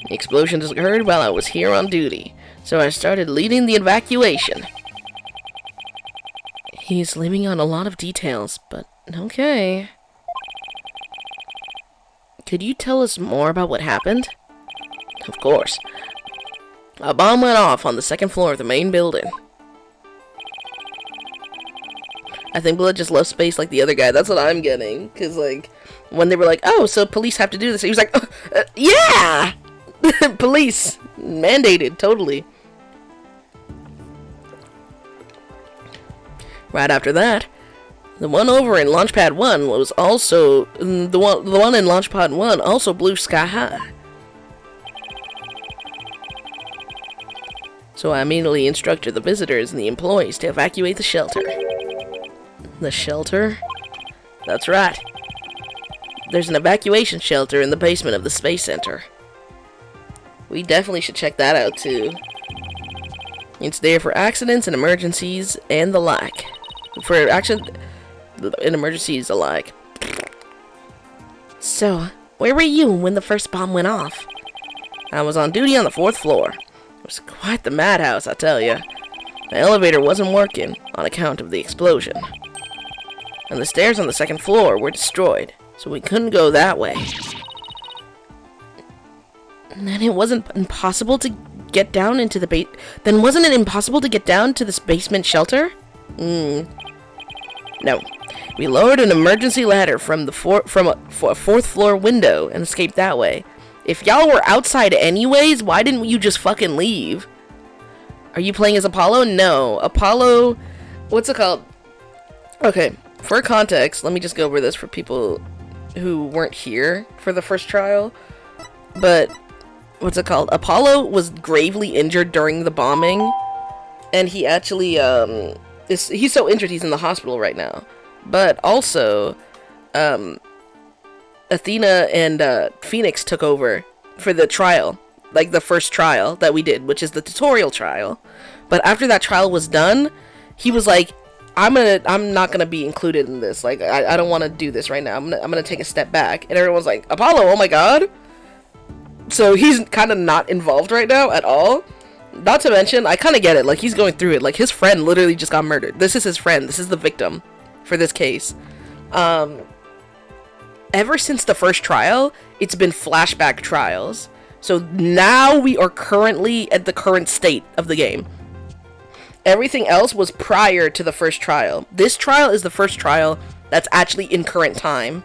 The explosion just occurred while I was here on duty, so I started leading the evacuation. He's leaving out a lot of details, but okay. Could you tell us more about what happened? Of course. A bomb went off on the second floor of the main building. I think Blood just loves space like the other guy. That's what I'm getting. Because, like, when they were like, oh, so police have to do this, he was like, yeah! Police. Mandated, totally. Right after that, the one over in Launchpad 1 was also... The one in Launchpad 1 also blew sky high. So I immediately instructed the visitors and the employees to evacuate the shelter. The shelter? That's right. There's an evacuation shelter in the basement of the Space Center. We definitely should check that out too. It's there for accidents and emergencies and the like. For accident and emergencies alike. So, where were you when the first bomb went off? I was on duty on the 4th floor. It was quite the madhouse, I tell you. The elevator wasn't working on account of the explosion. And the stairs on the 2nd floor were destroyed, so we couldn't go that way. And then it wasn't impossible to get down into the Then wasn't it impossible to get down to this basement shelter? No. We lowered an emergency ladder from a 4th floor window and escaped that way. If y'all were outside anyways, why didn't you just fucking leave? Are you playing as Apollo? No. Apollo... What's it called? Okay, for context, let me just go over this for people who weren't here for the first trial. But what's it called? Apollo was gravely injured during the bombing, and he actually he's so injured he's in the hospital right now. But also, Athena and Phoenix took over for the trial, like the first trial that we did, which is the tutorial trial. But after that trial was done, he was like, I'm not gonna be included in this. Like, I don't want to do this right now. I'm gonna take a step back. And everyone's like, Apollo, oh my god. So he's kind of not involved right now at all. Not to mention, I kind of get it. Like, he's going through it. Like, his friend literally just got murdered. This is his friend. This is the victim for this case. Ever since the first trial, it's been flashback trials. So now we are currently at the current state of the game. Everything else was prior to the first trial. This trial is the first trial that's actually in current time.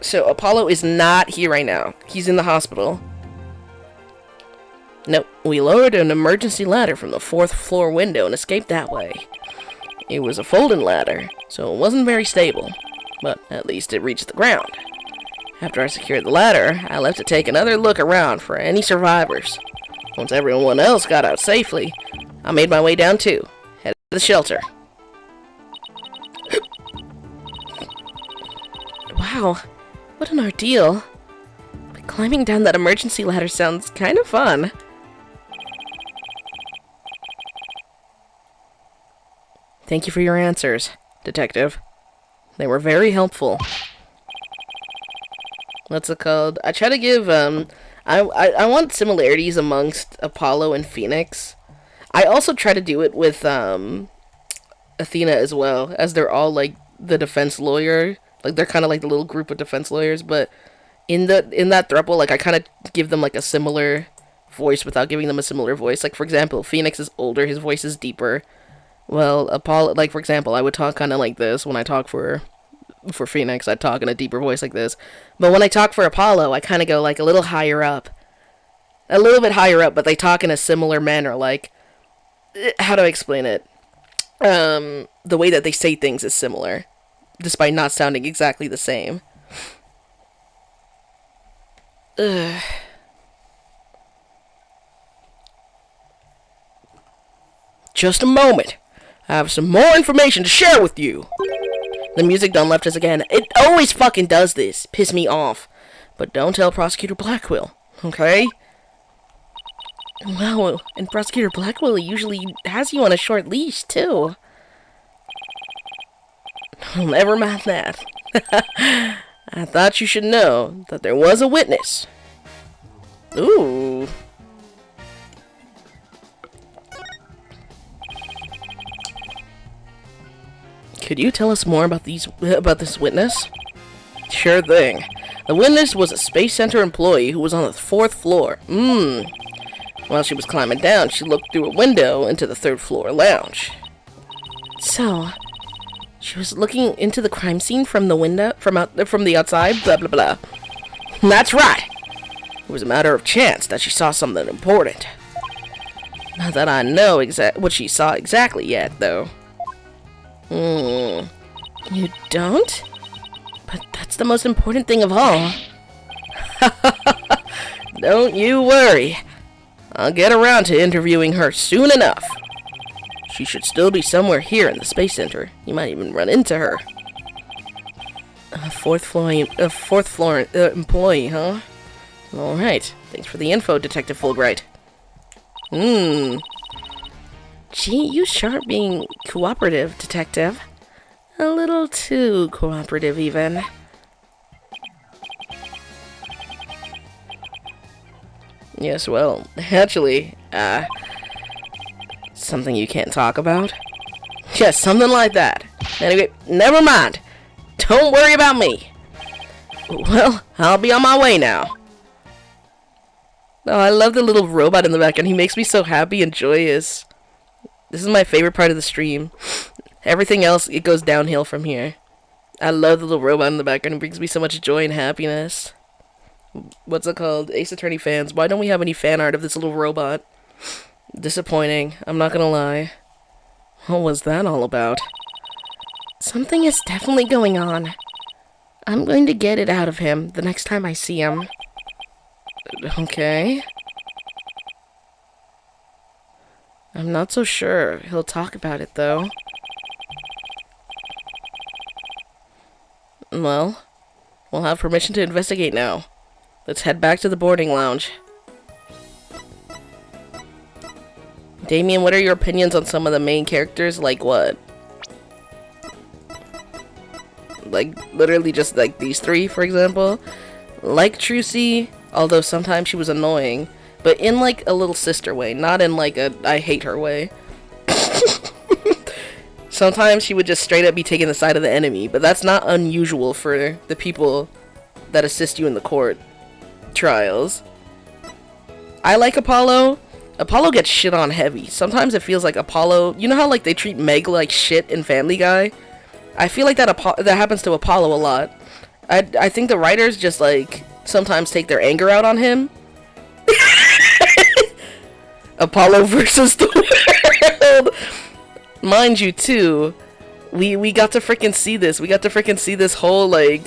So Apollo is not here right now. He's in the hospital. Nope, we lowered an emergency ladder from the 4th floor window and escaped that way. It was a folding ladder, so it wasn't very stable, but at least it reached the ground. After I secured the ladder, I left to take another look around for any survivors. Once everyone else got out safely, I made my way down too, headed to the shelter. Wow, what an ordeal. But climbing down that emergency ladder sounds kind of fun. Thank you for your answers, Detective. They were very helpful. What's it called? I try to give, I want similarities amongst Apollo and Phoenix. I also try to do it with, Athena as well, as they're all, like, the defense lawyer. Like, they're kind of like the little group of defense lawyers, but in that throuple, like, I kind of give them, like, a similar voice without giving them a similar voice. Like, for example, Phoenix is older, his voice is deeper. Well, Apollo, like, for example, I would talk kind of like this when I talk for Phoenix. I'd talk in a deeper voice like this. But when I talk for Apollo, I kind of go, like, a little higher up. A little bit higher up, but they talk in a similar manner, like, how do I explain it? The way that they say things is similar, despite not sounding exactly the same. Ugh. Just a moment. I have some more information to share with you. The music done left us again. It always fucking does this. Piss me off. But don't tell Prosecutor Blackwell, okay? Wow, and Prosecutor Blackwell usually has you on a short leash, too. I'll never mind that. I thought you should know that there was a witness. Ooh. Could you tell us more about this witness? Sure thing. The witness was a Space Center employee who was on the 4th floor. While she was climbing down, she looked through a window into the 3rd floor lounge. So, she was looking into the crime scene from the window, from the outside, blah blah blah. That's right. It was a matter of chance that she saw something important. Not that I know what she saw exactly yet, though. You don't? But that's the most important thing of all. Don't you worry. I'll get around to interviewing her soon enough. She should still be somewhere here in the Space Center. You might even run into her. A fourth floor employee, huh? Alright. Thanks for the info, Detective Fulbright. Gee, you sure are being cooperative, Detective. A little too cooperative, even. Yes, well, actually, something you can't talk about? Yes, something like that. Anyway, never mind. Don't worry about me. Well, I'll be on my way now. Oh, I love the little robot in the background. He makes me so happy and joyous. This is my favorite part of the stream. Everything else, it goes downhill from here. I love the little robot in the background. It brings me so much joy and happiness. What's it called? Ace Attorney fans. Why don't we have any fan art of this little robot? Disappointing. I'm not gonna lie. What was that all about? Something is definitely going on. I'm going to get it out of him the next time I see him. Okay. I'm not so sure he'll talk about it, though. Well, we'll have permission to investigate now. Let's head back to the boarding lounge. Damien, what are your opinions on some of the main characters? Like what? Like, literally just like these three, for example. Like Trucy, although sometimes she was annoying. But in like a little sister way, not in like a I hate her way. Sometimes she would just straight up be taking the side of the enemy, but that's not unusual for the people that assist you in the court trials. I like Apollo. Apollo gets shit on heavy. Sometimes it feels like Apollo, you know how like they treat Meg like shit in Family Guy? I feel like that happens to Apollo a lot. I think the writers just like sometimes take their anger out on him. Apollo versus the world. Mind you, too, we got to freaking see this. We got to freaking see this whole like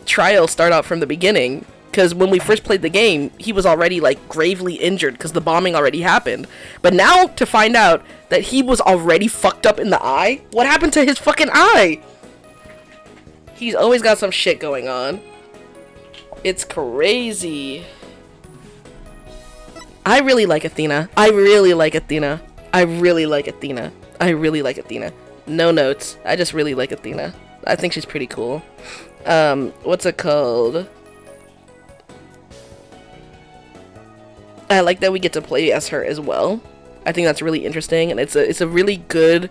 trial start out from the beginning. Because when we first played the game, he was already like gravely injured because the bombing already happened. But now to find out that he was already fucked up in the eye, what happened to his fucking eye? He's always got some shit going on. It's crazy. I really like Athena. I really like Athena. I really like Athena. I really like Athena. No notes. I just really like Athena. I think she's pretty cool. What's it called? I like that we get to play as her as well. I think that's really interesting, and it's a really good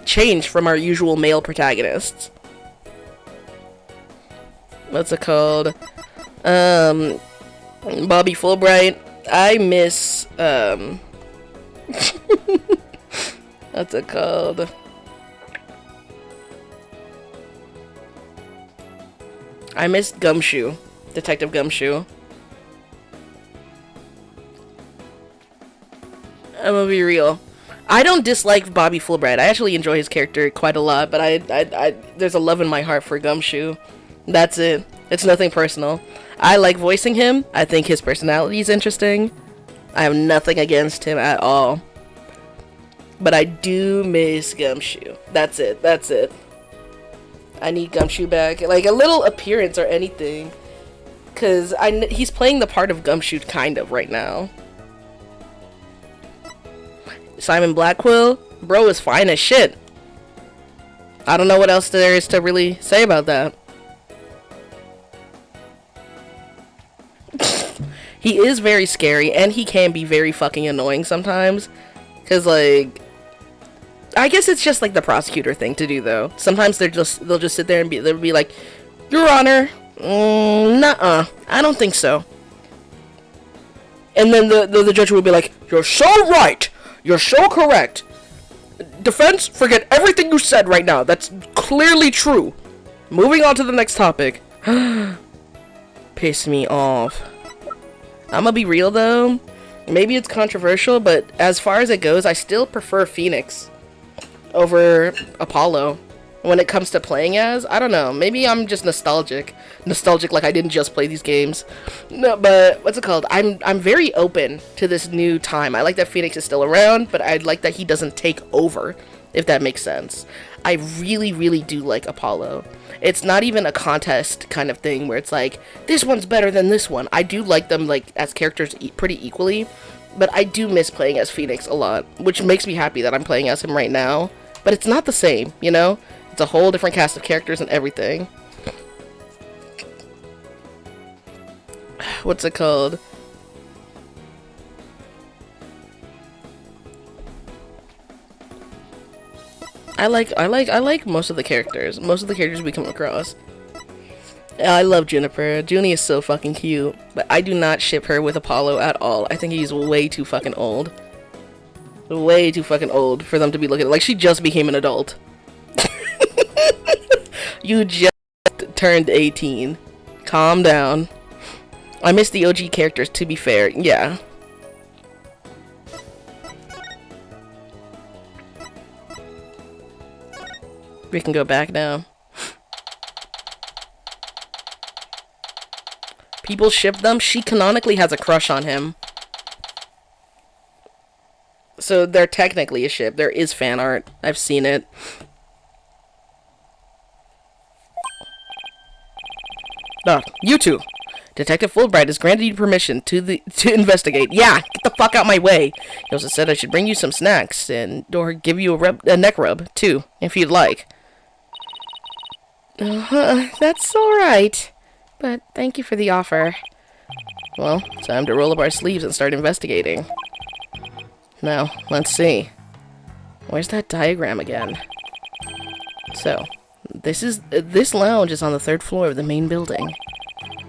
change from our usual male protagonists. What's it called? Bobby Fulbright. I miss what's it called? I miss Gumshoe, Detective Gumshoe. I'm gonna be real. I don't dislike Bobby Fulbright. I actually enjoy his character quite a lot, but I there's a love in my heart for Gumshoe. That's it. It's nothing personal. I like voicing him. I think his personality is interesting. I have nothing against him at all. But I do miss Gumshoe. That's it. That's it. I need Gumshoe back. Like a little appearance or anything. Because he's playing the part of Gumshoe kind of right now. Simon Blackquill, bro, is fine as shit. I don't know what else there is to really say about that. He is very scary, and he can be very fucking annoying sometimes. Cause like, I guess it's just like the prosecutor thing to do though. Sometimes they'll just sit there and they'll be like, Your Honor, nuh-uh, I don't think so. And then the judge will be like, You're so right. You're so correct. Defense, forget everything you said right now. That's clearly true. Moving on to the next topic. Piss me off. I'm gonna be real though. Maybe it's controversial, but as far as it goes, I still prefer Phoenix over Apollo. When it comes to playing as, I don't know. Maybe I'm just nostalgic. Nostalgic like I didn't just play these games. No, but what's it called? I'm very open to this new time. I like that Phoenix is still around, but I like that he doesn't take over, if that makes sense. I really, really do like Apollo. It's not even a contest kind of thing where it's like, this one's better than this one. I do like them like as characters pretty equally, but I do miss playing as Phoenix a lot, which makes me happy that I'm playing as him right now. But it's not the same, you know? It's a whole different cast of characters and everything. What's it called? I like most of the characters. Most of the characters we come across. I love Juniper. Junie is so fucking cute. But I do not ship her with Apollo at all. I think he's way too fucking old. Way too fucking old for them to be looking like she just became an adult. You just turned 18. Calm down. I miss the OG characters, to be fair. Yeah. We can go back now. People ship them. She canonically has a crush on him. So they're technically a ship. There is fan art. I've seen it. You two. Detective Fulbright has granted you permission to investigate. Yeah, get the fuck out my way. He also said I should bring you some snacks or give you a neck rub too, if you'd like. That's all right. But thank you for the offer. Well, time to roll up our sleeves and start investigating. Now, let's see. Where's that diagram again? So, this lounge is on the 3rd floor of the main building.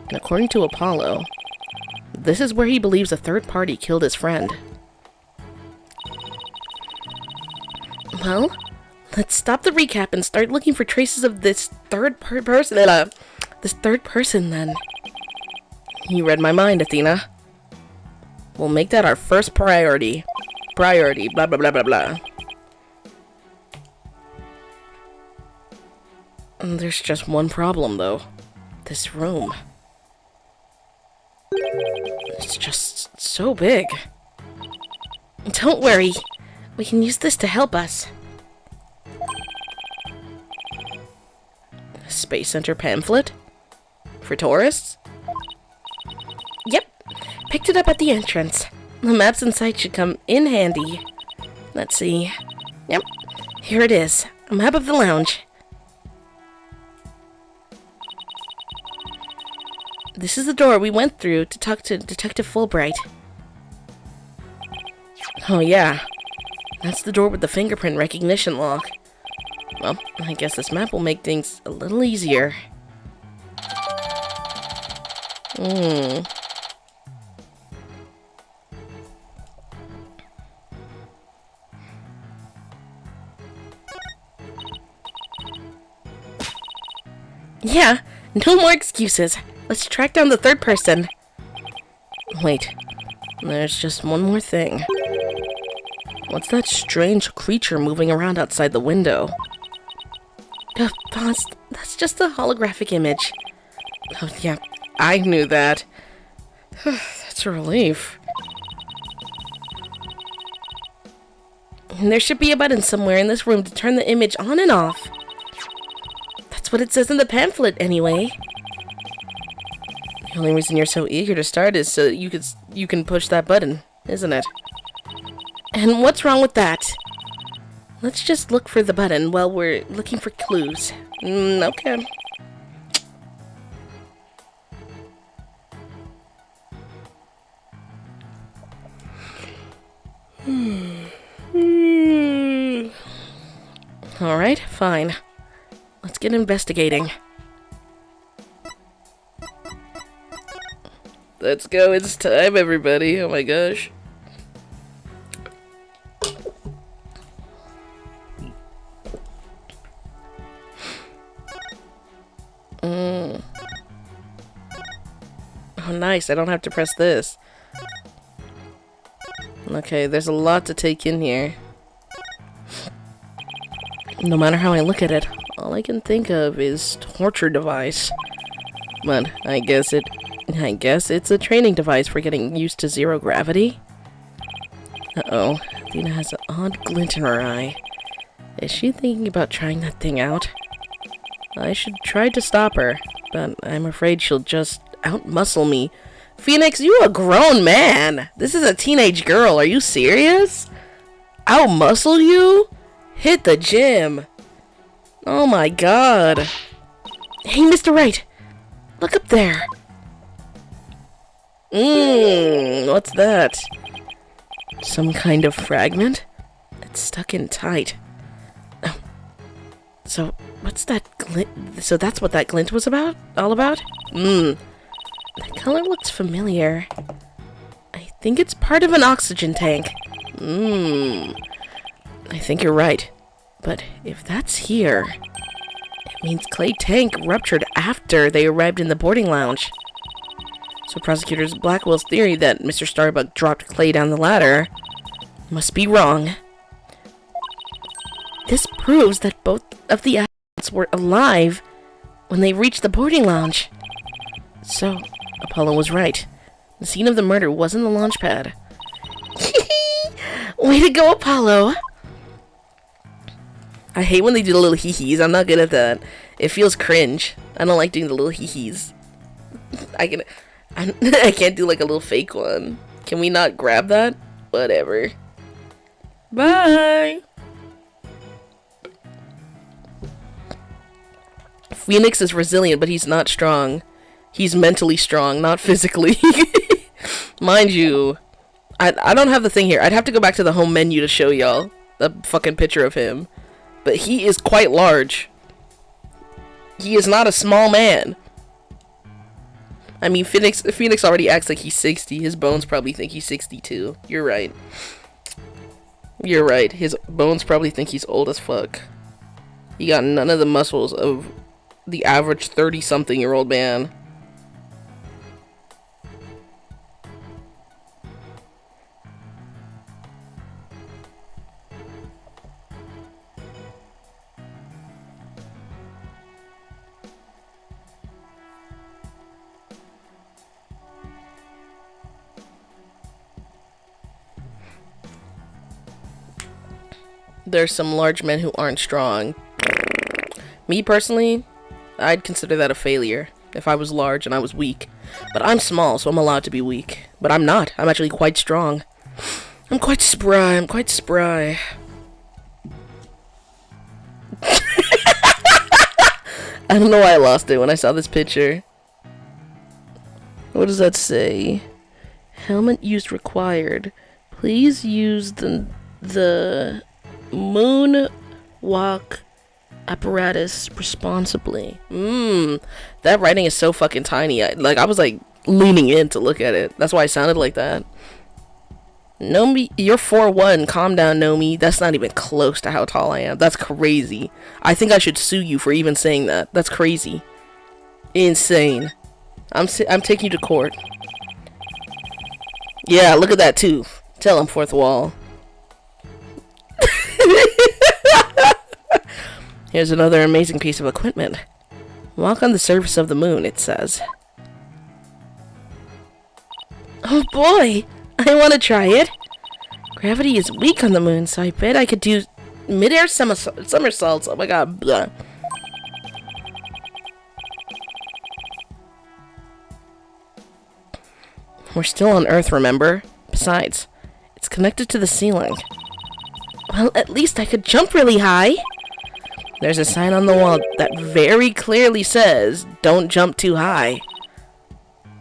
And according to Apollo, this is where he believes a third party killed his friend. Well, let's stop the recap and start looking for traces of this third person then. You read my mind, Athena. We'll make that our first priority. Priority, blah blah blah blah blah. And there's just one problem though. This room. It's just so big. Don't worry. We can use this to help us. A Space Center pamphlet? For tourists? Yep. Picked it up at the entrance. The maps inside should come in handy. Let's see. Yep. Here it is. A map of the lounge. This is the door we went through to talk to Detective Fulbright. Oh yeah. That's the door with the fingerprint recognition lock. Well, I guess this map will make things a little easier. Yeah, no more excuses. Let's track down the third person. Wait, there's just one more thing. What's that strange creature moving around outside the window? Boss, that's just a holographic image. Oh yeah, I knew that. That's a relief. And there should be a button somewhere in this room to turn the image on and off. That's what it says in the pamphlet, anyway. The only reason you're so eager to start is so that you can push that button, isn't it? And what's wrong with that? Let's just look for the button while we're looking for clues. Okay. Alright, fine. Let's get investigating. Let's go, it's time, everybody. Oh my gosh. Oh, nice. I don't have to press this. Okay, there's a lot to take in here. No matter how I look at it, all I can think of is torture device. But I guess it's a training device for getting used to zero gravity. Uh-oh. Athena has an odd glint in her eye. Is she thinking about trying that thing out? I should try to stop her, but I'm afraid she'll just outmuscle me. Phoenix, you a grown man! This is a teenage girl, are you serious? Outmuscle you? Hit the gym! Oh my god. Hey, Mr. Wright! Look up there! What's that? Some kind of fragment? It's stuck in tight. So, what's that glint? So that's what that glint was all about? That color looks familiar. I think it's part of an oxygen tank. I think you're right. But if that's here, it means Clay Tank ruptured after they arrived in the boarding lounge. So prosecutors Blackwell's theory that Mr. Starbuck dropped Clay down the ladder must be wrong. This proves that both of the astronauts were alive when they reached the boarding lounge. So, Apollo was right. The scene of the murder wasn't the launch pad. Way to go, Apollo! I hate when they do the little hee-hees. I'm not good at that. It feels cringe. I don't like doing the little hee-hees. I can't do like a little fake one. Can we not grab that? Whatever. Bye! Phoenix is resilient, but he's not strong. He's mentally strong, not physically. Mind you, I don't have the thing here. I'd have to go back to the home menu to show y'all the fucking picture of him. But he is quite large. He is not a small man. I mean, Phoenix already acts like he's 60. His bones probably think he's 62. You're right. You're right. His bones probably think he's old as fuck. He got none of the muscles of the average 30-something-year-old man. There's some large men who aren't strong. Me personally, I'd consider that a failure if I was large and I was weak. But I'm small, so I'm allowed to be weak. But I'm not. I'm actually quite strong. I'm quite spry. I'm quite spry. I don't know why I lost it when I saw this picture. What does that say? Helmet use required. Please use the moonwalk apparatus responsibly. That writing is so fucking tiny. I was like leaning in to look at it. That's why I sounded like that. Nomi, you're 4'1". Calm down, Nomi. That's not even close to how tall I am. That's crazy. I think I should sue you for even saying that. That's crazy. Insane. I'm taking you to court. Yeah, look at that too. Tell him, fourth wall. Here's another amazing piece of equipment. Walk on the surface of the moon, it says. Oh boy! I want to try it. Gravity is weak on the moon, so I bet I could do mid-air somersaults. Oh my god. Blah. We're still on Earth, remember? Besides, it's connected to the ceiling. Well, at least I could jump really high. There's a sign on the wall that very clearly says, don't jump too high.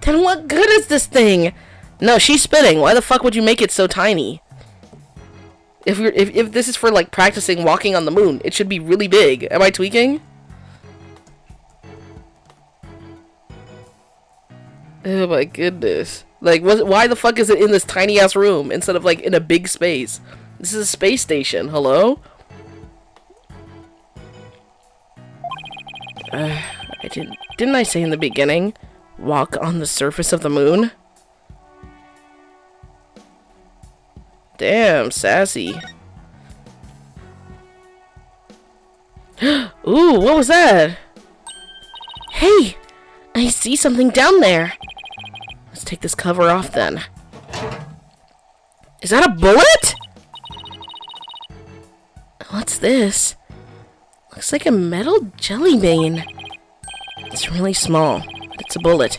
Then what good is this thing? No, she's spitting. Why the fuck would you make it so tiny? If this is for like practicing walking on the moon, it should be really big. Am I tweaking? Oh my goodness. Like, why the fuck is it in this tiny ass room instead of like in a big space? This is a space station. Hello? Didn't I say in the beginning? Walk on the surface of the moon? Damn, sassy. Ooh, what was that? Hey! I see something down there. Let's take this cover off then. Is that a bullet? What's this? Looks like a metal jelly bean. It's really small, but it's a bullet.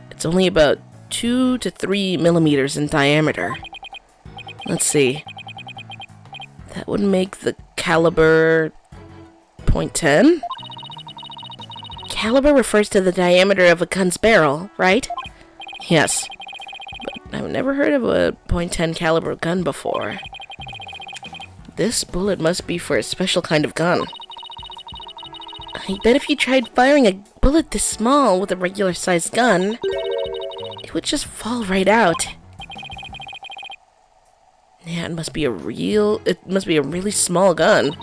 It's only about 2 to 3 millimeters in diameter. Let's see. That would make the caliber .10? Caliber refers to the diameter of a gun's barrel, right? Yes. But I've never heard of a .10 caliber gun before. This bullet must be for a special kind of gun. I bet if you tried firing a bullet this small with a regular sized gun, it would just fall right out. Yeah, it must be a really small gun.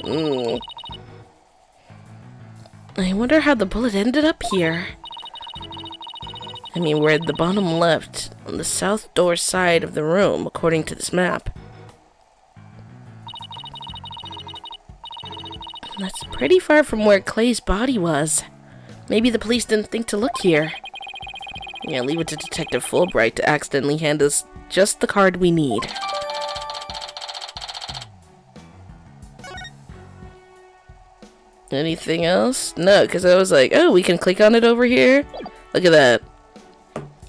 I wonder how the bullet ended up here. I mean, we're at the bottom left, on the south door side of the room, according to this map. That's pretty far from where Clay's body was. Maybe the police didn't think to look here. Yeah, leave it to Detective Fulbright to accidentally hand us just the card we need. Anything else? No, because I was like, oh, we can click on it over here? Look at that.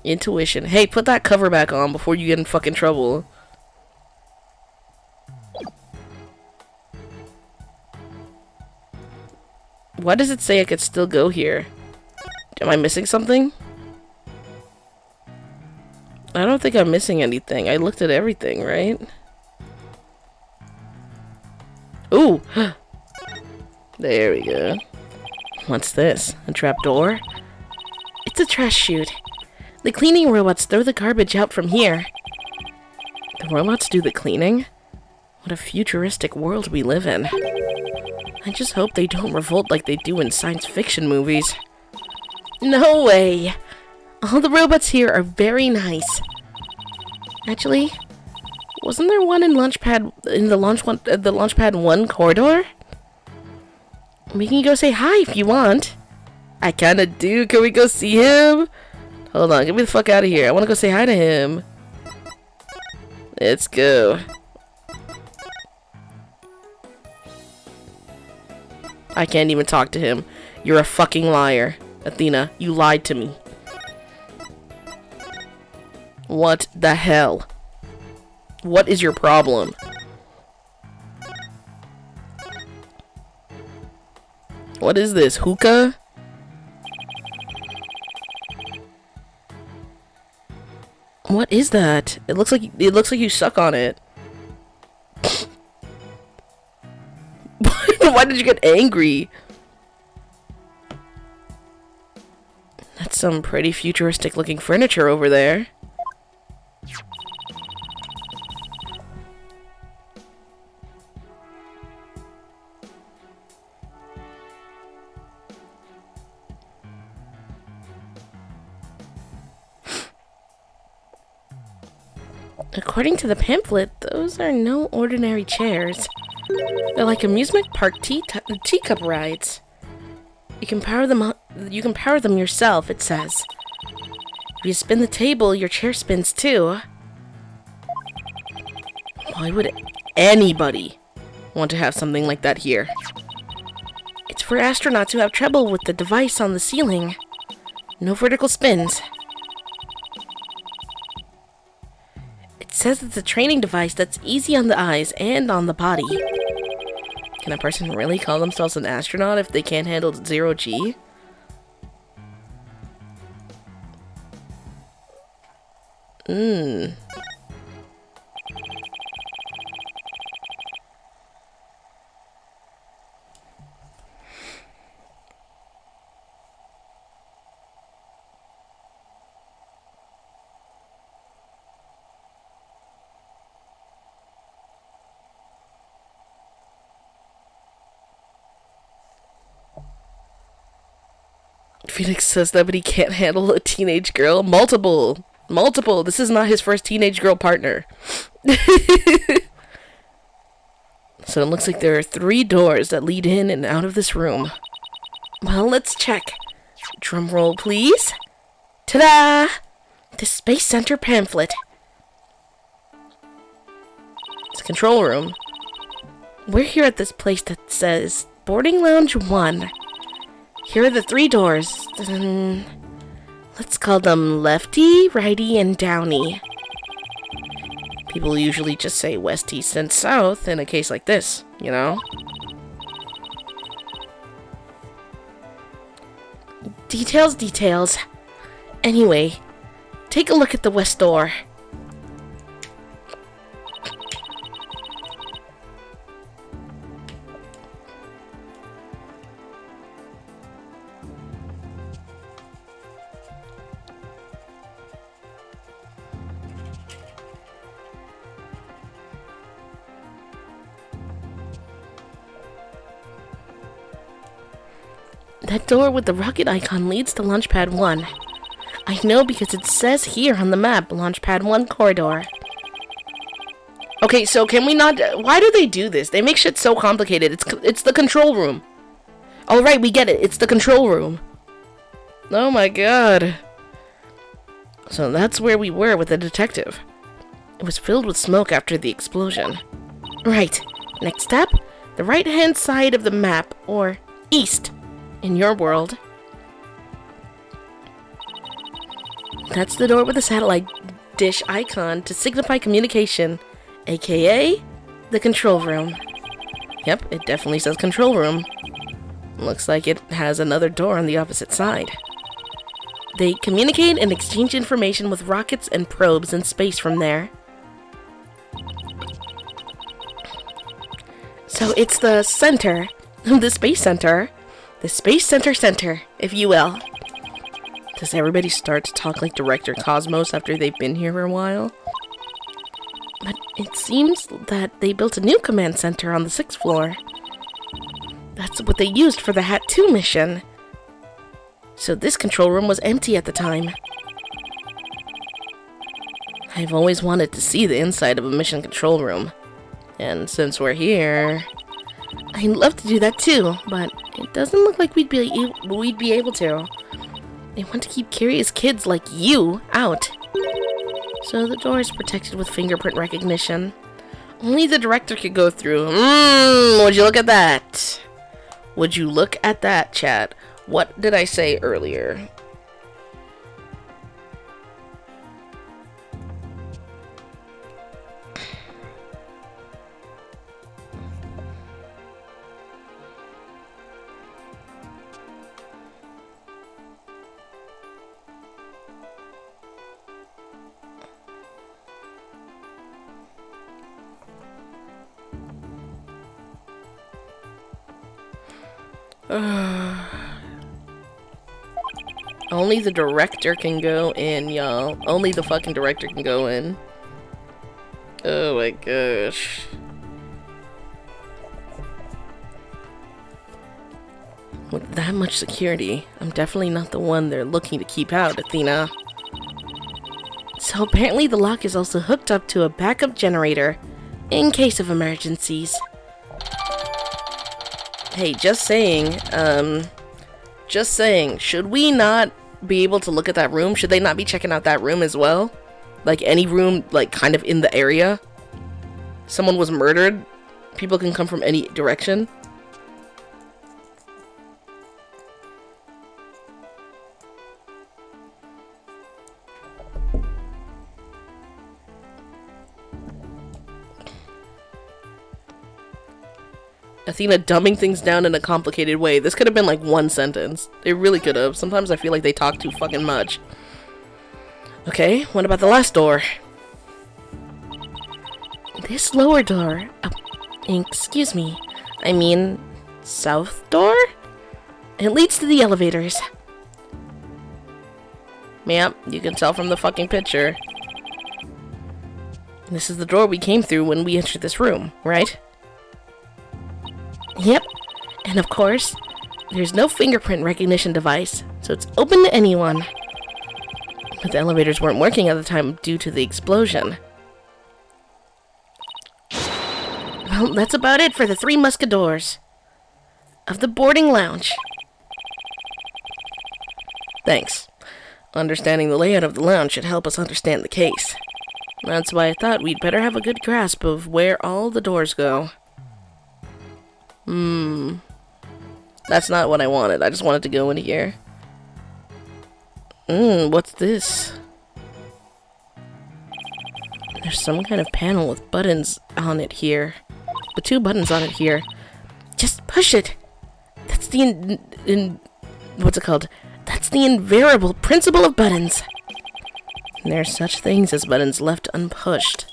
Intuition. Hey, put that cover back on before you get in fucking trouble. Why does it say I could still go here? Am I missing something? I don't think I'm missing anything. I looked at everything, right? Ooh! There we go. What's this? A trapdoor? It's a trash chute. The cleaning robots throw the garbage out from here. The robots do the cleaning? What a futuristic world we live in. I just hope they don't revolt like they do in science fiction movies. No way! All the robots here are very nice. Actually, wasn't there one in the Launchpad 1 corridor? We can go say hi if you want. I kinda do. Can we go see him? Hold on, get me the fuck out of here. I wanna go say hi to him. Let's go. I can't even talk to him. You're a fucking liar. Athena, you lied to me. What the hell? What is your problem? What is this? Hookah? What is that? It looks like you suck on it. Why did you get angry? That's some pretty futuristic looking furniture over there. According to the pamphlet, those are no ordinary chairs. They're like amusement park teacup rides. You can power them yourself, it says. If you spin the table, your chair spins too. Why would anybody want to have something like that here? It's for astronauts who have trouble with the device on the ceiling. No vertical spins. It says it's a training device that's easy on the eyes and on the body. Can a person really call themselves an astronaut if they can't handle zero G? Phoenix says that, but he can't handle a teenage girl. Multiple. This is not his first teenage girl partner. So it looks like there are 3 doors that lead in and out of this room. Well, let's check. Drum roll, please. Ta-da! The Space Center pamphlet. It's a control room. We're here at this place that says Boarding Lounge 1. Here are the 3 doors. Let's call them Lefty, Righty, and Downy. People usually just say West, East, and South in a case like this, you know? Details. Anyway, take a look at the west door. That door with the rocket icon leads to Launchpad 1. I know because it says here on the map, Launchpad 1 corridor. Okay, so can we not... Why do they do this? They make shit so complicated. It's the control room. Alright, we get it. It's the control room. Oh my god. So that's where we were with the detective. It was filled with smoke after the explosion. Right. Next step, the right-hand side of the map, or east, in your world. That's the door with the satellite dish icon to signify communication, aka the control room. Yep, it definitely says control room. Looks like it has another door on the opposite side. They communicate and exchange information with rockets and probes in space from there. So it's the center, the space center, if you will. Does everybody start to talk like Director Cosmos after they've been here for a while? But it seems that they built a new command center on the 6th floor. That's what they used for the Hat 2 mission. So this control room was empty at the time. I've always wanted to see the inside of a mission control room. And since we're here, I'd love to do that too, but it doesn't look like we'd be able to. They want to keep curious kids like you out. So the door is protected with fingerprint recognition. Only the director could go through. Would you look at that? Would you look at that, chat? What did I say earlier? Only the director can go in, y'all. Only the fucking director can go in. Oh my gosh. With that much security, I'm definitely not the one they're looking to keep out, Athena. So apparently the lock is also hooked up to a backup generator in case of emergencies. Hey, just saying, should we not be able to look at that room? Should they not be checking out that room as well? Like any room, like kind of in the area? Someone was murdered? People can come from any direction? Athena dumbing things down in a complicated way. This could have been like one sentence. It really could have. Sometimes I feel like they talk too fucking much. Okay, what about the last door? This lower door, excuse me, I mean, south door? It leads to the elevators. Yep, you can tell from the fucking picture. This is the door we came through when we entered this room, right? Yep, and of course, there's no fingerprint recognition device, so it's open to anyone. But the elevators weren't working at the time due to the explosion. Well, that's about it for the 3 muscadors of the boarding lounge. Thanks. Understanding the layout of the lounge should help us understand the case. That's why I thought we'd better have a good grasp of where all the doors go. That's not what I wanted. I just wanted to go in here. What's this? There's some kind of panel with buttons on it here. With 2 buttons on it here. Just push it! That's the what's it called? That's the invariable principle of buttons. And there are such things as buttons left unpushed.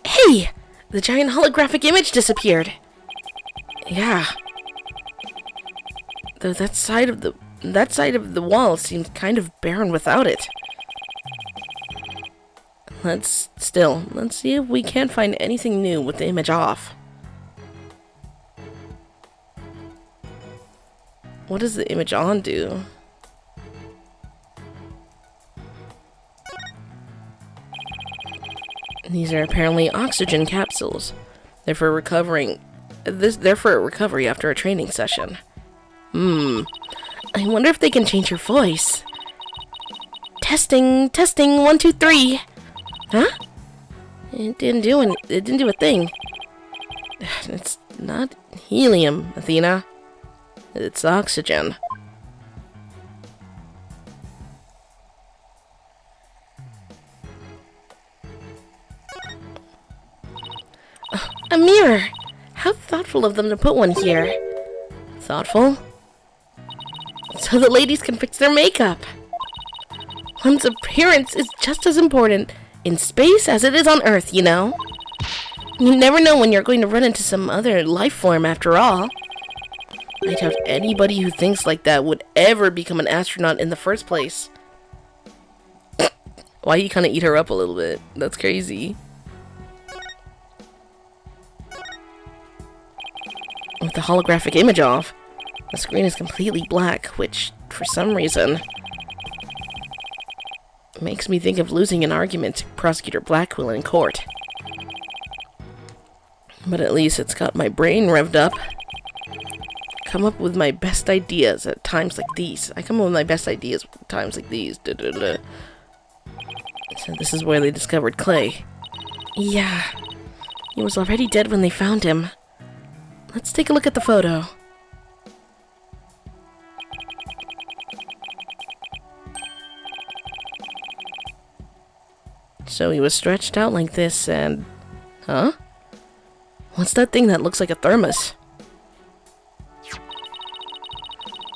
Hey! The giant holographic image disappeared. Yeah. Though that side of the wall seems kind of barren without it. Let's see if we can't find anything new with the image off. What does the image on do? These are apparently oxygen capsules. They're for recovering They're for a recovery after a training session. I wonder if they can change your voice. Testing, 1, 2, 3. Huh? It didn't do a thing. It's not helium, Athena. It's oxygen. A mirror! How thoughtful of them to put one here. Thoughtful? So the ladies can fix their makeup. One's appearance is just as important in space as it is on Earth, you know? You never know when you're going to run into some other life form after all. I doubt anybody who thinks like that would ever become an astronaut in the first place. Why you kind of eat her up a little bit? That's crazy. With the holographic image off, the screen is completely black, which, for some reason, makes me think of losing an argument to Prosecutor Blackwell in court. But at least it's got my brain revved up. Come up with my best ideas at times like these. I come up with my best ideas at times like these. So this is where they discovered Clay. Yeah, he was already dead when they found him. Let's take a look at the photo. So he was stretched out like this and... Huh? What's that thing that looks like a thermos?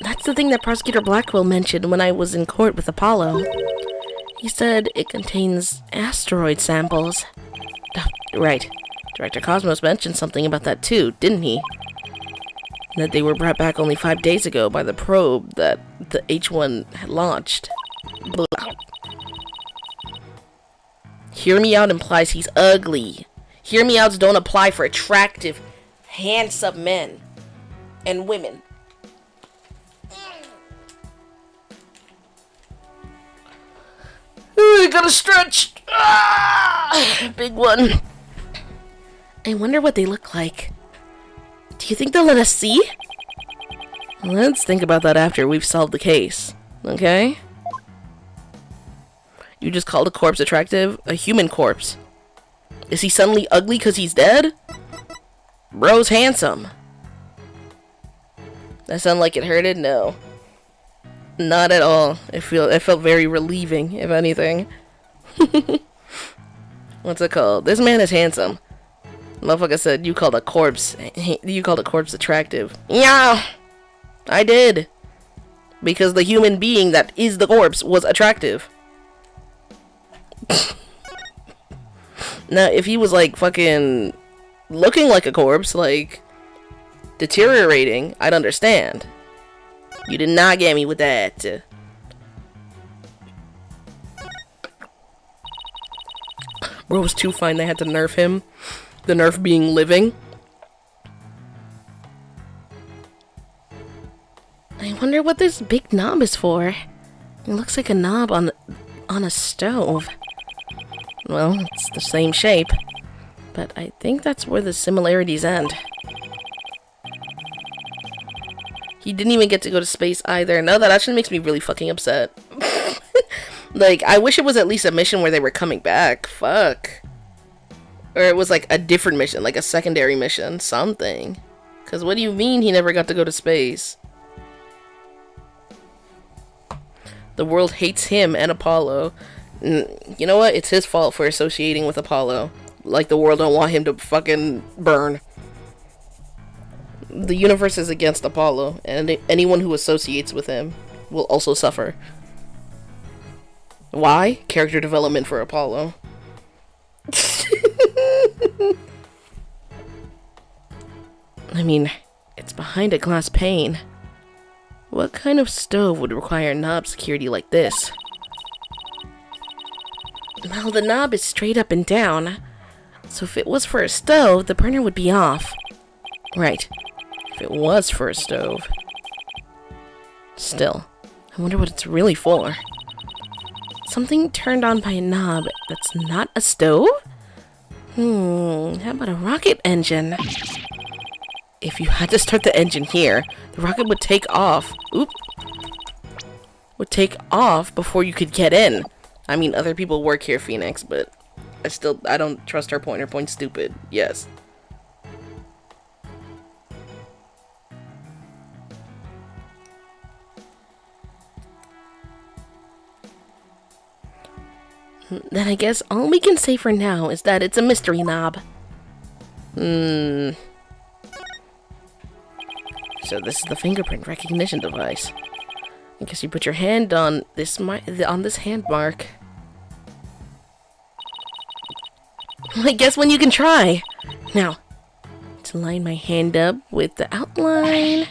That's the thing that Prosecutor Blackwell mentioned when I was in court with Apollo. He said it contains asteroid samples. Right. Director Cosmos mentioned something about that too, didn't he? That they were brought back only 5 days ago by the probe that the H1 had launched. Blah. Hear me out implies he's ugly. Hear me outs don't apply for attractive, handsome men and women. I gotta stretch. Big one. I wonder what they look like. Do you think they'll let us see? Let's think about that after we've solved the case. Okay? You just called a corpse attractive? A human corpse. Is he suddenly ugly because he's dead? Bro's handsome. That sound like it hurted? No. Not at all. It felt very relieving, if anything. What's it called? This man is handsome. Motherfucker said you called a corpse attractive. Yeah, I did. Because the human being that is the corpse was attractive. Now, if he was like fucking looking like a corpse, like deteriorating, I'd understand. You did not get me with that. Bro was too fine, they had to nerf him. The nerf being living. I wonder what this big knob is for. It looks like a knob on a stove. Well, it's the same shape. But I think that's where the similarities end. He didn't even get to go to space either. No, that actually makes me really fucking upset. Like, I wish it was at least a mission where they were coming back. Fuck. Or it was like a different mission, like a secondary mission, something. Because what do you mean he never got to go to space? The world hates him and Apollo. You know what? It's his fault for associating with Apollo. Like the world don't want him to fucking burn. The universe is against Apollo, and anyone who associates with him will also suffer. Why? Character development for Apollo. I mean, it's behind a glass pane. What kind of stove would require knob security like this? Well, the knob is straight up and down, so if it was for a stove, the burner would be off. Right, if it was for a stove. Still, I wonder what it's really for. Something turned on by a knob that's not a stove? How about a rocket engine? If you had to start the engine here, the rocket would take off. Oop. Would take off before you could get in. I mean, other people work here, Phoenix, but I don't trust her point. Her point's stupid. Yes. Then I guess all we can say for now is that it's a mystery knob. So this is the fingerprint recognition device. I guess you put your hand on this hand mark. I guess when you can try. Now, to line my hand up with the outline.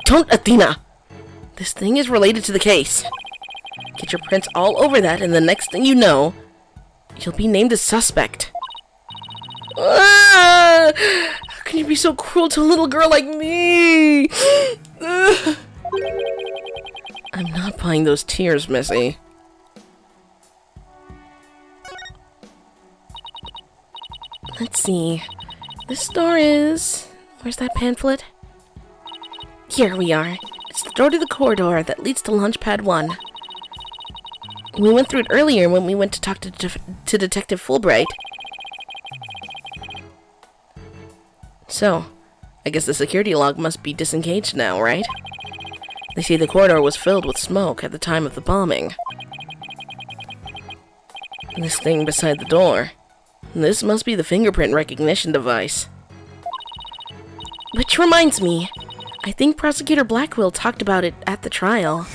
Don't, Athena! This thing is related to the case. Get your prints all over that, and the next thing you know, you'll be named a suspect. Ah! How can you be so cruel to a little girl like me? I'm not buying those tears, Missy. Let's see. This door is... Where's that pamphlet? Here we are. It's the door to the corridor that leads to Launchpad 1. We went through it earlier when we went to talk to Detective Fulbright. So, I guess the security log must be disengaged now, right? They say the corridor was filled with smoke at the time of the bombing. And this thing beside the door. This must be the fingerprint recognition device. Which reminds me, I think Prosecutor Blackwell talked about it at the trial.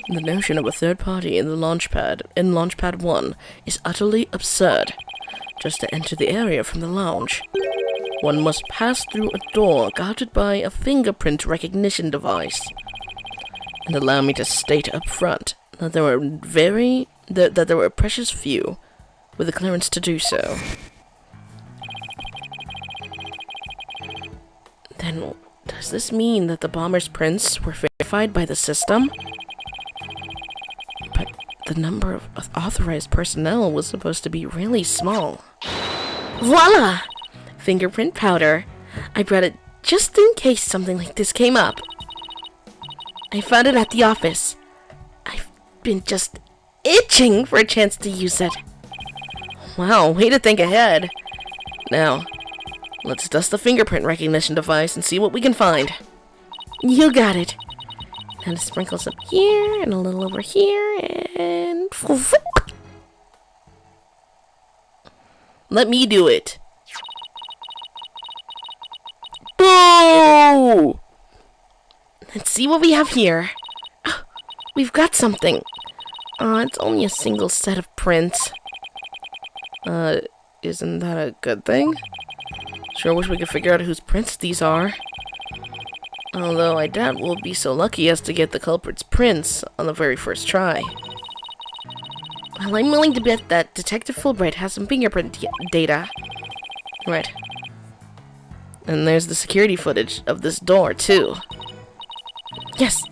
The notion of a third party in Launchpad 1 is utterly absurd. Just to enter the area from the lounge, one must pass through a door guarded by a fingerprint recognition device. And allow me to state up front that there were a precious few with the clearance to do so. Then, does this mean that the bomber's prints were verified by the system? But the number of authorized personnel was supposed to be really small. Voila! Fingerprint powder. I brought it just in case something like this came up. I found it at the office. I've been just itching for a chance to use it. Wow, way to think ahead. Now, let's dust the fingerprint recognition device and see what we can find. You got it. And sprinkle some here, and a little over here, and... Let me do it. Boo! Let's see what we have here. Oh, we've got something. It's only a single set of prints. Isn't that a good thing? Sure wish we could figure out whose prints these are. Although I doubt we'll be so lucky as to get the culprit's prints on the very first try. Well, I'm willing to bet that Detective Fulbright has some fingerprint data. Right. And there's the security footage of this door, too. Yes,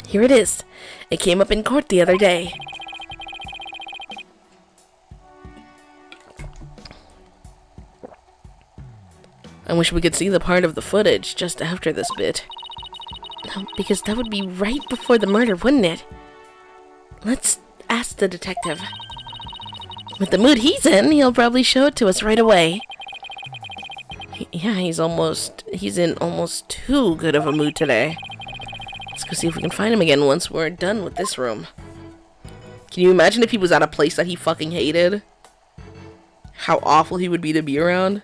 here it is. It came up in court the other day. I wish we could see the part of the footage just after this bit. No, because that would be right before the murder, wouldn't it? Let's ask the detective. With the mood he's in, he'll probably show it to us right away. Yeah, he's in almost too good of a mood today. Let's go see if we can find him again once we're done with this room. Can you imagine if he was at a place that he fucking hated? How awful he would be to be around?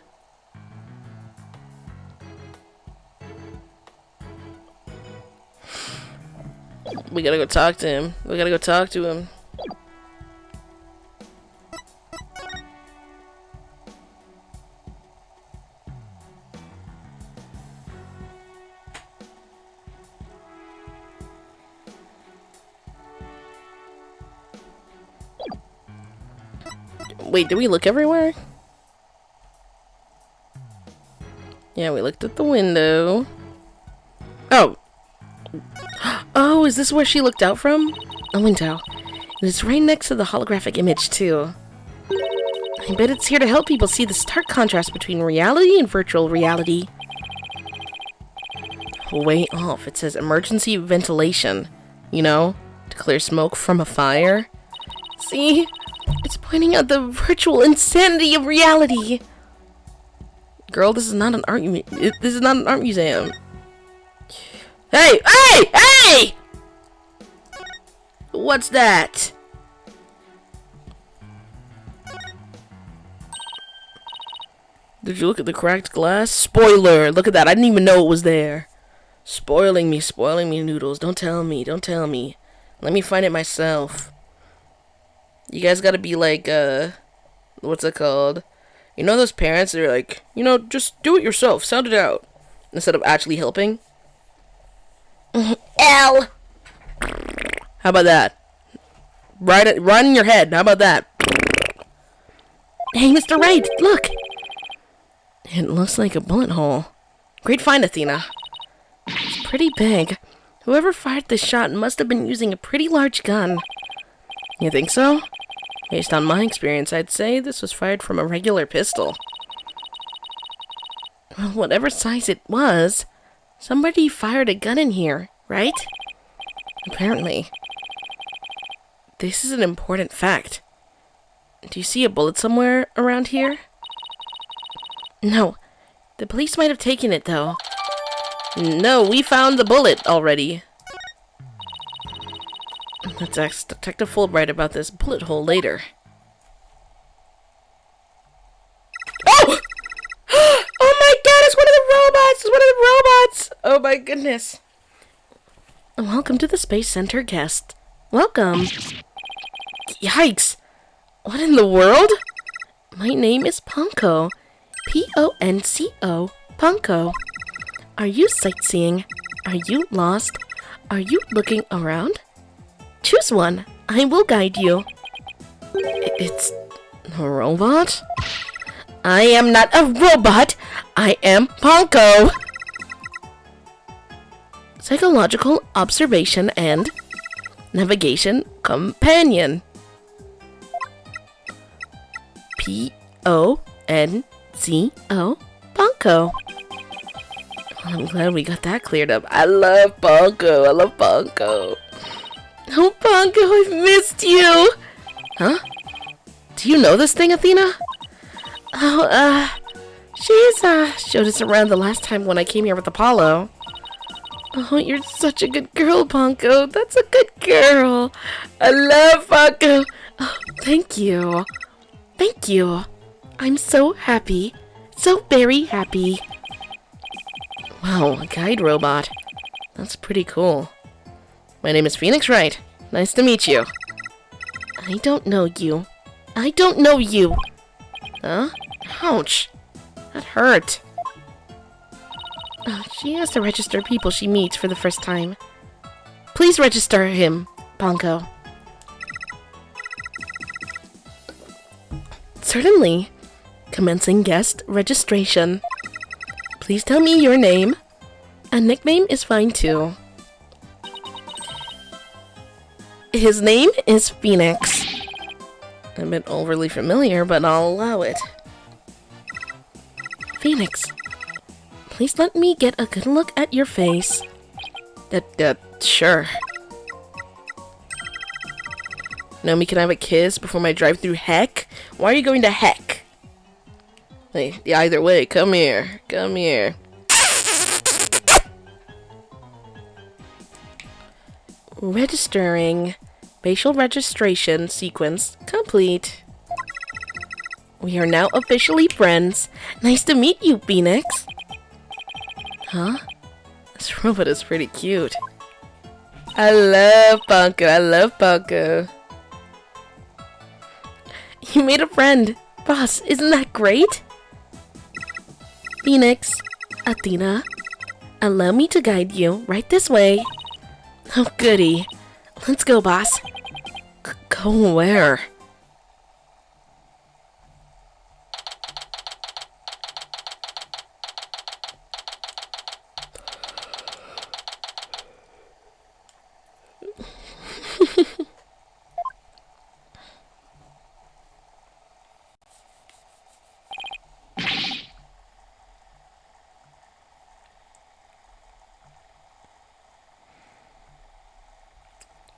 We gotta go talk to him. We gotta go talk to him. Wait, did we look everywhere? Yeah, we looked at the window. Oh. Oh, is this where she looked out from? A window. And it's right next to the holographic image, too. I bet it's here to help people see the stark contrast between reality and virtual reality. Way off, it says emergency ventilation. You know, to clear smoke from a fire. See? It's pointing out the virtual insanity of reality. Girl, this is not an art museum. Hey! Hey! Hey! What's that? Did you look at the cracked glass? Spoiler! Look at that. I didn't even know it was there. Spoiling me, Noodles. Don't tell me. Let me find it myself. You guys gotta be like, what's it called? You know those parents that are like, just do it yourself. Sound it out. Instead of actually helping. L. How about that? Right in your head. How about that? Hey, Mr. Wright, look. It looks like a bullet hole. Great find, Athena. It's pretty big. Whoever fired this shot must have been using a pretty large gun. You think so? Based on my experience, I'd say this was fired from a regular pistol. Well, whatever size it was, somebody fired a gun in here, right? Apparently. This is an important fact. Do you see a bullet somewhere around here? No. The police might have taken it, though. No, we found the bullet already. Let's ask Detective Fulbright about this bullet hole later. Oh! Oh my god, it's one of the robots! It's one of the robots! Oh my goodness. Welcome to the Space Center, guest. Welcome. Yikes. What in the world? My name is Ponko. P-O-N-C-O. Ponko. Are you sightseeing? Are you lost? Are you looking around? Choose one. I will guide you. It's a robot? I am not a robot. I am Ponko. Psychological observation and navigation companion. P-O-N-C-O. Ponko. I'm glad we got that cleared up. I love Ponko. Oh, Ponko, I've missed you. Huh? Do you know this thing, Athena? Oh, she's, showed us around the last time when I came here with Apollo. Oh, you're such a good girl, Ponko. That's a good girl. I love Ponko. Oh, thank you. Thank you. I'm so happy. So very happy. Wow, a guide robot. That's pretty cool. My name is Phoenix Wright. Nice to meet you. I don't know you. I don't know you. Huh? Ouch. That hurt. Oh, she has to register people she meets for the first time. Please register him, Ponko. Certainly. Commencing guest registration. Please tell me your name. A nickname is fine too. His name is Phoenix. A bit overly familiar, but I'll allow it. Phoenix, please let me get a good look at your face. Sure. Naomi, can I have a kiss before my drive through heck? Why are you going to heck? Hey, either way, come here. Come here. Registering. Facial registration sequence complete. We are now officially friends. Nice to meet you, Phoenix. Huh? This robot is pretty cute. I love Ponko. You made a friend. Boss, isn't that great? Phoenix, Athena, allow me to guide you right this way. Oh, goody. Let's go, boss. Go where?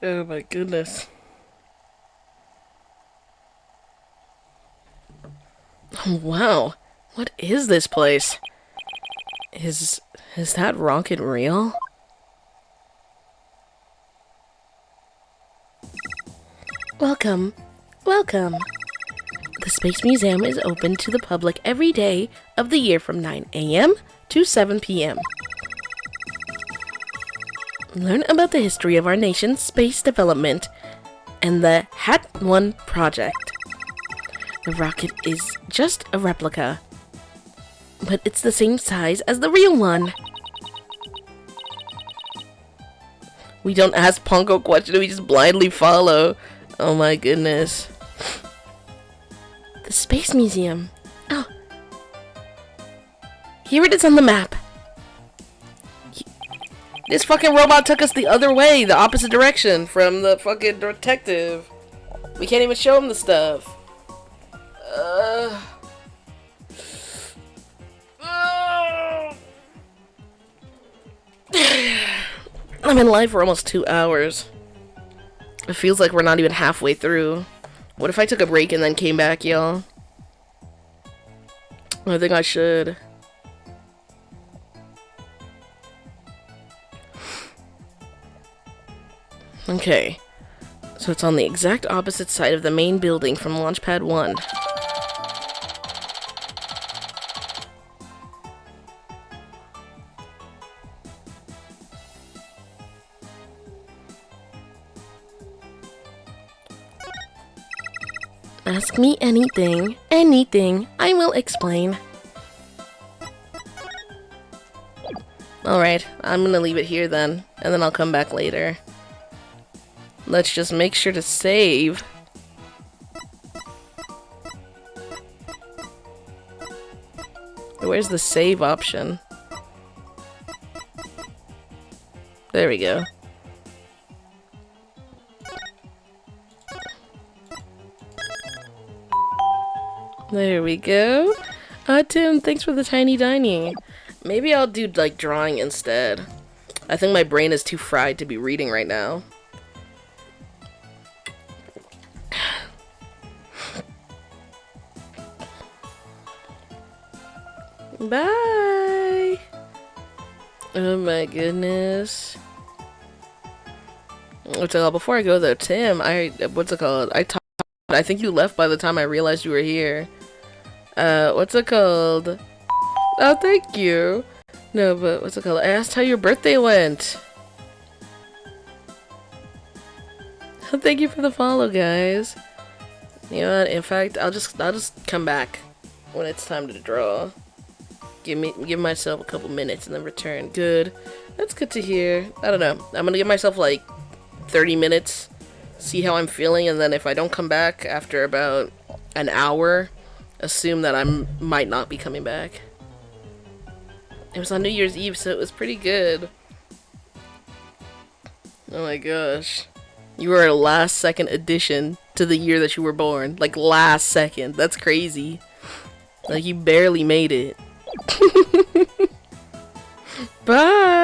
Oh my goodness. Oh, wow. What is this place? Is that rocket real? Welcome. Welcome. The Space Museum is open to the public every day of the year from 9 a.m. to 7 p.m. Learn about the history of our nation's space development and the Hat 1 project. The rocket is just a replica, but it's the same size as the real one. We don't ask Pongo questions, we just blindly follow. Oh my goodness. The Space Museum. Oh. Here it is on the map. This fucking robot took us the other way, the opposite direction from the fucking detective. We can't even show him the stuff. I'm in live for almost 2 hours. It feels like we're not even halfway through. What if I took a break and then came back, y'all? I think I should. Okay. So it's on the exact opposite side of the main building from Launchpad 1. Ask me anything, I will explain. Alright, I'm gonna leave it here then, and then I'll come back later. Let's just make sure to save. Where's the save option? There we go. There we go. Tim, thanks for the tiny dining. Maybe I'll do, like, drawing instead. I think my brain is too fried to be reading right now. Bye! Oh my goodness. What's it called? Before I go though, Tim, what's it called? I think you left by the time I realized you were here. What's it called? Oh, thank you. No, but what's it called? I asked how your birthday went. Thank you for the follow, guys. You know what? In fact, I'll just come back when it's time to draw. Give myself a couple minutes and then return. Good. That's good to hear. I don't know. I'm gonna give myself like 30 minutes, see how I'm feeling, and then if I don't come back after about an hour, assume that I might not be coming back. It was on New Year's Eve, so it was pretty good. Oh my gosh. You were a last second addition to the year that you were born. Like, last second. That's crazy. Like, you barely made it. Bye!